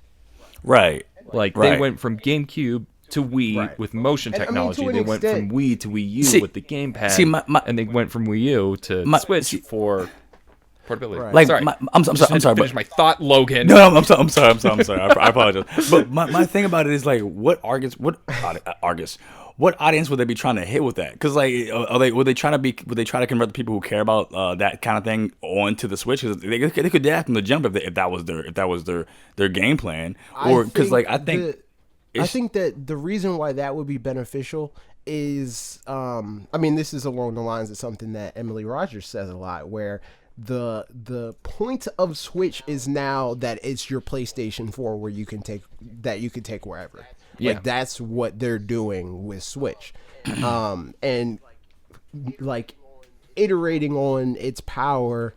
S1: Right.
S2: Like,
S1: Right.
S2: they went from GameCube to Wii
S3: Right.
S2: with motion
S3: And, I mean,
S2: technology.
S3: to an
S2: They went
S3: extent-
S2: from Wii to Wii U
S1: See-
S2: with the gamepad.
S1: see, my-
S2: and they went from Wii U to Switch for portability.
S3: Right.
S1: Like,
S2: sorry.
S1: I'm sorry. I'm sorry.
S2: Finish
S1: But
S2: my thought, Logan.
S1: no, I'm sorry. I apologize. But my thing about it is like, what audience would they be trying to hit with that? Because like, would they try to convert the people who care about that kind of thing onto the Switch? Because they could do that from the jump if that was their game plan, or because like I think
S3: that the reason why that would be beneficial is, I mean, this is along the lines of something that Emily Rogers says a lot, where the point of Switch is now that it's your PlayStation 4 where you can take wherever.
S2: Yeah.
S3: Like, that's what they're doing with Switch. And like iterating on its power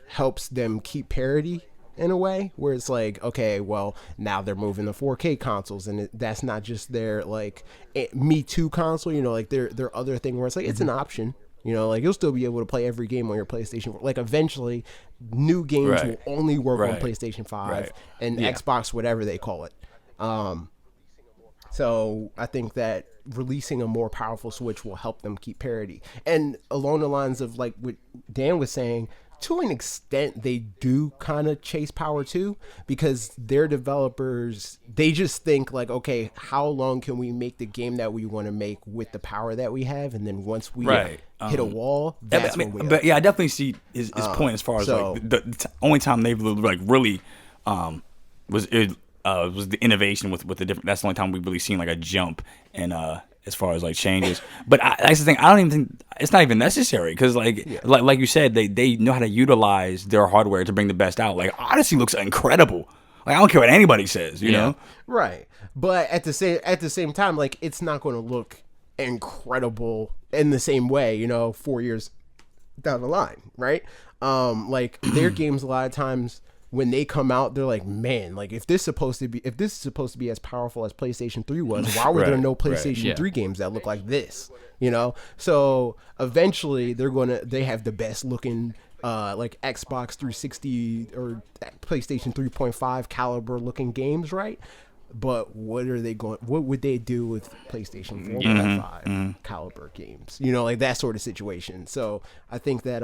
S3: helps them keep parity in a way where it's like, okay, well, now they're moving to 4K consoles, and that's not just their like Me Too console, you know, like their other thing where it's like, it's an option, you know, like you'll still be able to play every game on your PlayStation 4. Like eventually new games will only work on PlayStation 5 and Xbox, whatever they call it. So I think that releasing a more powerful Switch will help them keep parity. And along the lines of like what Dan was saying, to an extent, they do kind of chase power too, because their developers, they just think like, okay, how long can we make the game that we want to make with the power that we have? And then once we hit a wall, that's when we
S1: But yeah, I definitely see his point as far as like the only time they've like really was the innovation with the different. That's the only time we've really seen like a jump in as far as like changes. But that's the thing. I don't even think it's not even necessary because like you said, they know how to utilize their hardware to bring the best out. Like Odyssey looks incredible. Like I don't care what anybody says, you know.
S3: Right. But at the same time, like it's not going to look incredible in the same way, you know, 4 years down the line, right? Like their games a lot of times, when they come out, they're like, man, like if this is supposed to be as powerful as PlayStation 3 was, why were there no PlayStation 3 games that look like this? You know? So eventually they have the best looking like Xbox 360 or PlayStation 3.5 caliber looking games, right? But what would they do with PlayStation 4.5 caliber games? You know, like that sort of situation. So I think that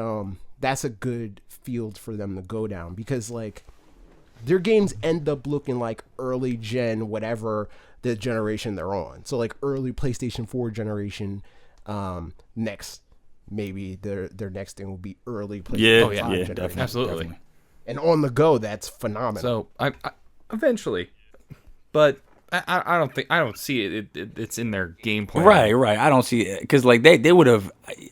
S3: that's a good field for them to go down, because like their games end up looking like early gen, whatever the generation they're on. So like early PlayStation 4 generation, next maybe their next thing will be early PlayStation 5 generation.
S2: Definitely. Absolutely.
S3: And on the go, that's phenomenal.
S2: So I eventually, but I don't see it. It's in their game plan.
S1: Right. I don't see it because like they would have.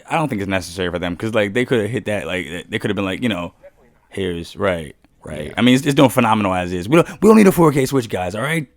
S1: I don't think it's necessary for them because like they could have hit that. Like they could have been like, you know, here's right. Yeah. I mean, it's doing phenomenal as is. We don't need a 4K Switch, guys. All right,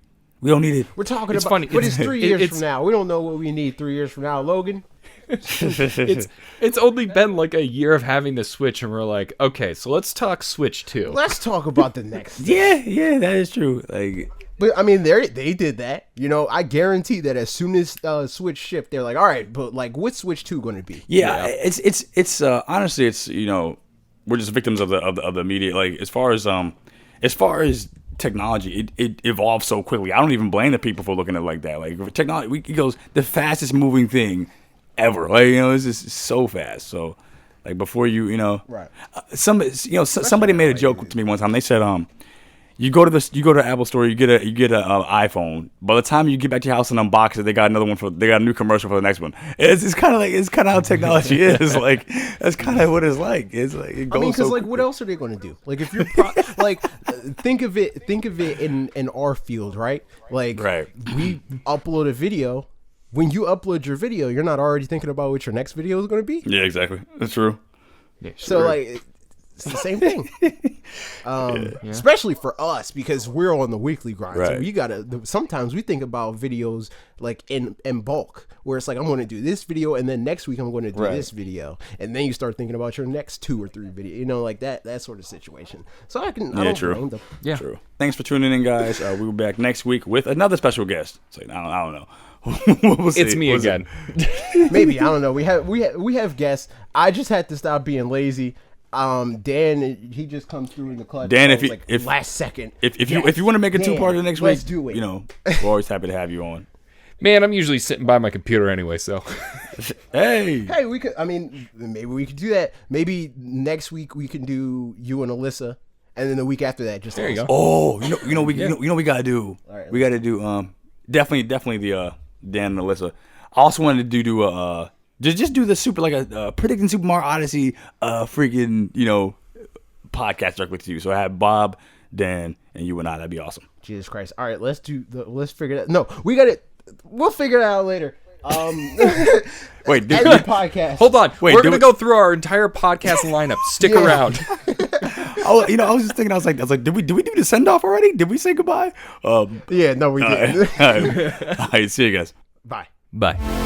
S1: we don't need it.
S3: We're talking about funny. But it's 3 years from now. We don't know what we need 3 years from now, Logan.
S2: It's only been like a year of having the Switch, and we're like, okay, so let's talk Switch 2.
S3: Let's talk about the next.
S1: Yeah, that is true. Like.
S3: But I mean, they did that. You know, I guarantee that as soon as Switch shipped, they're like, all right, but like, what's Switch 2 going to be?
S1: Yeah, it's honestly, it's, you know, we're just victims of the media. Like as far as technology, it evolves so quickly. I don't even blame the people for looking at it like that. Like technology, it goes the fastest moving thing ever. Like, you know, it's just so fast. So like before you know,
S3: right?
S1: Somebody made a joke to me one time. They said, You go to the Apple store, you get a iPhone. By the time you get back to your house and unbox it, they got a new commercial for the next one. It's kind of how technology is. Like that's kind of what it's like. It's like it goes. I mean, because
S3: like, what else are they going to do? Like if you're like, think of it in our field, right? Like we upload a video. When you upload your video, you're not already thinking about what your next video is going to be.
S1: Yeah, exactly. That's true.
S3: Yeah, so like. It's the same thing, especially for us because we're on the weekly grind.
S1: Right.
S3: So we gotta. Sometimes we think about videos like in bulk, where it's like I'm going to do this video, and then next week I'm going to do this video, and then you start thinking about your next 2 or 3 videos. You know, like that sort of situation. So I don't blame them.
S1: Yeah, true. Thanks for tuning in, guys. We'll be back next week with another special guest. So I don't know. We'll see.
S2: It's me again.
S3: Maybe I don't know. We have guests. I just had to stop being lazy. Dan, he just comes through in the clutch.
S1: Dan,
S3: if last second,
S1: if you want to make a 2-parter next week,
S3: let's do it.
S1: You know, we're always happy to have you on.
S2: Man, I'm usually sitting by my computer anyway, so.
S1: Hey,
S3: we could. I mean, maybe we could do that. Maybe next week we can do you and Alyssa, and then the week after that, just
S2: there you go.
S1: Oh, we gotta do.
S3: All right,
S1: we gotta do. Definitely the Dan and Alyssa. I also wanted to do a. Just do the super like a predicting Super Mario Odyssey freaking podcast directly to you. So I have Bob, Dan, and you and I. That'd be awesome.
S3: Jesus Christ! All right, let's figure that. No, we got it. We'll figure it out later.
S1: Wait, did
S3: Every podcast.
S2: Hold on.
S1: Wait,
S2: We're gonna go through our entire podcast lineup. Stick around.
S1: Oh, I was just thinking. I was like, did we do the send off already? Did we say goodbye?
S3: Yeah, no, we didn't.
S1: All right, see you guys.
S3: Bye.
S2: Bye.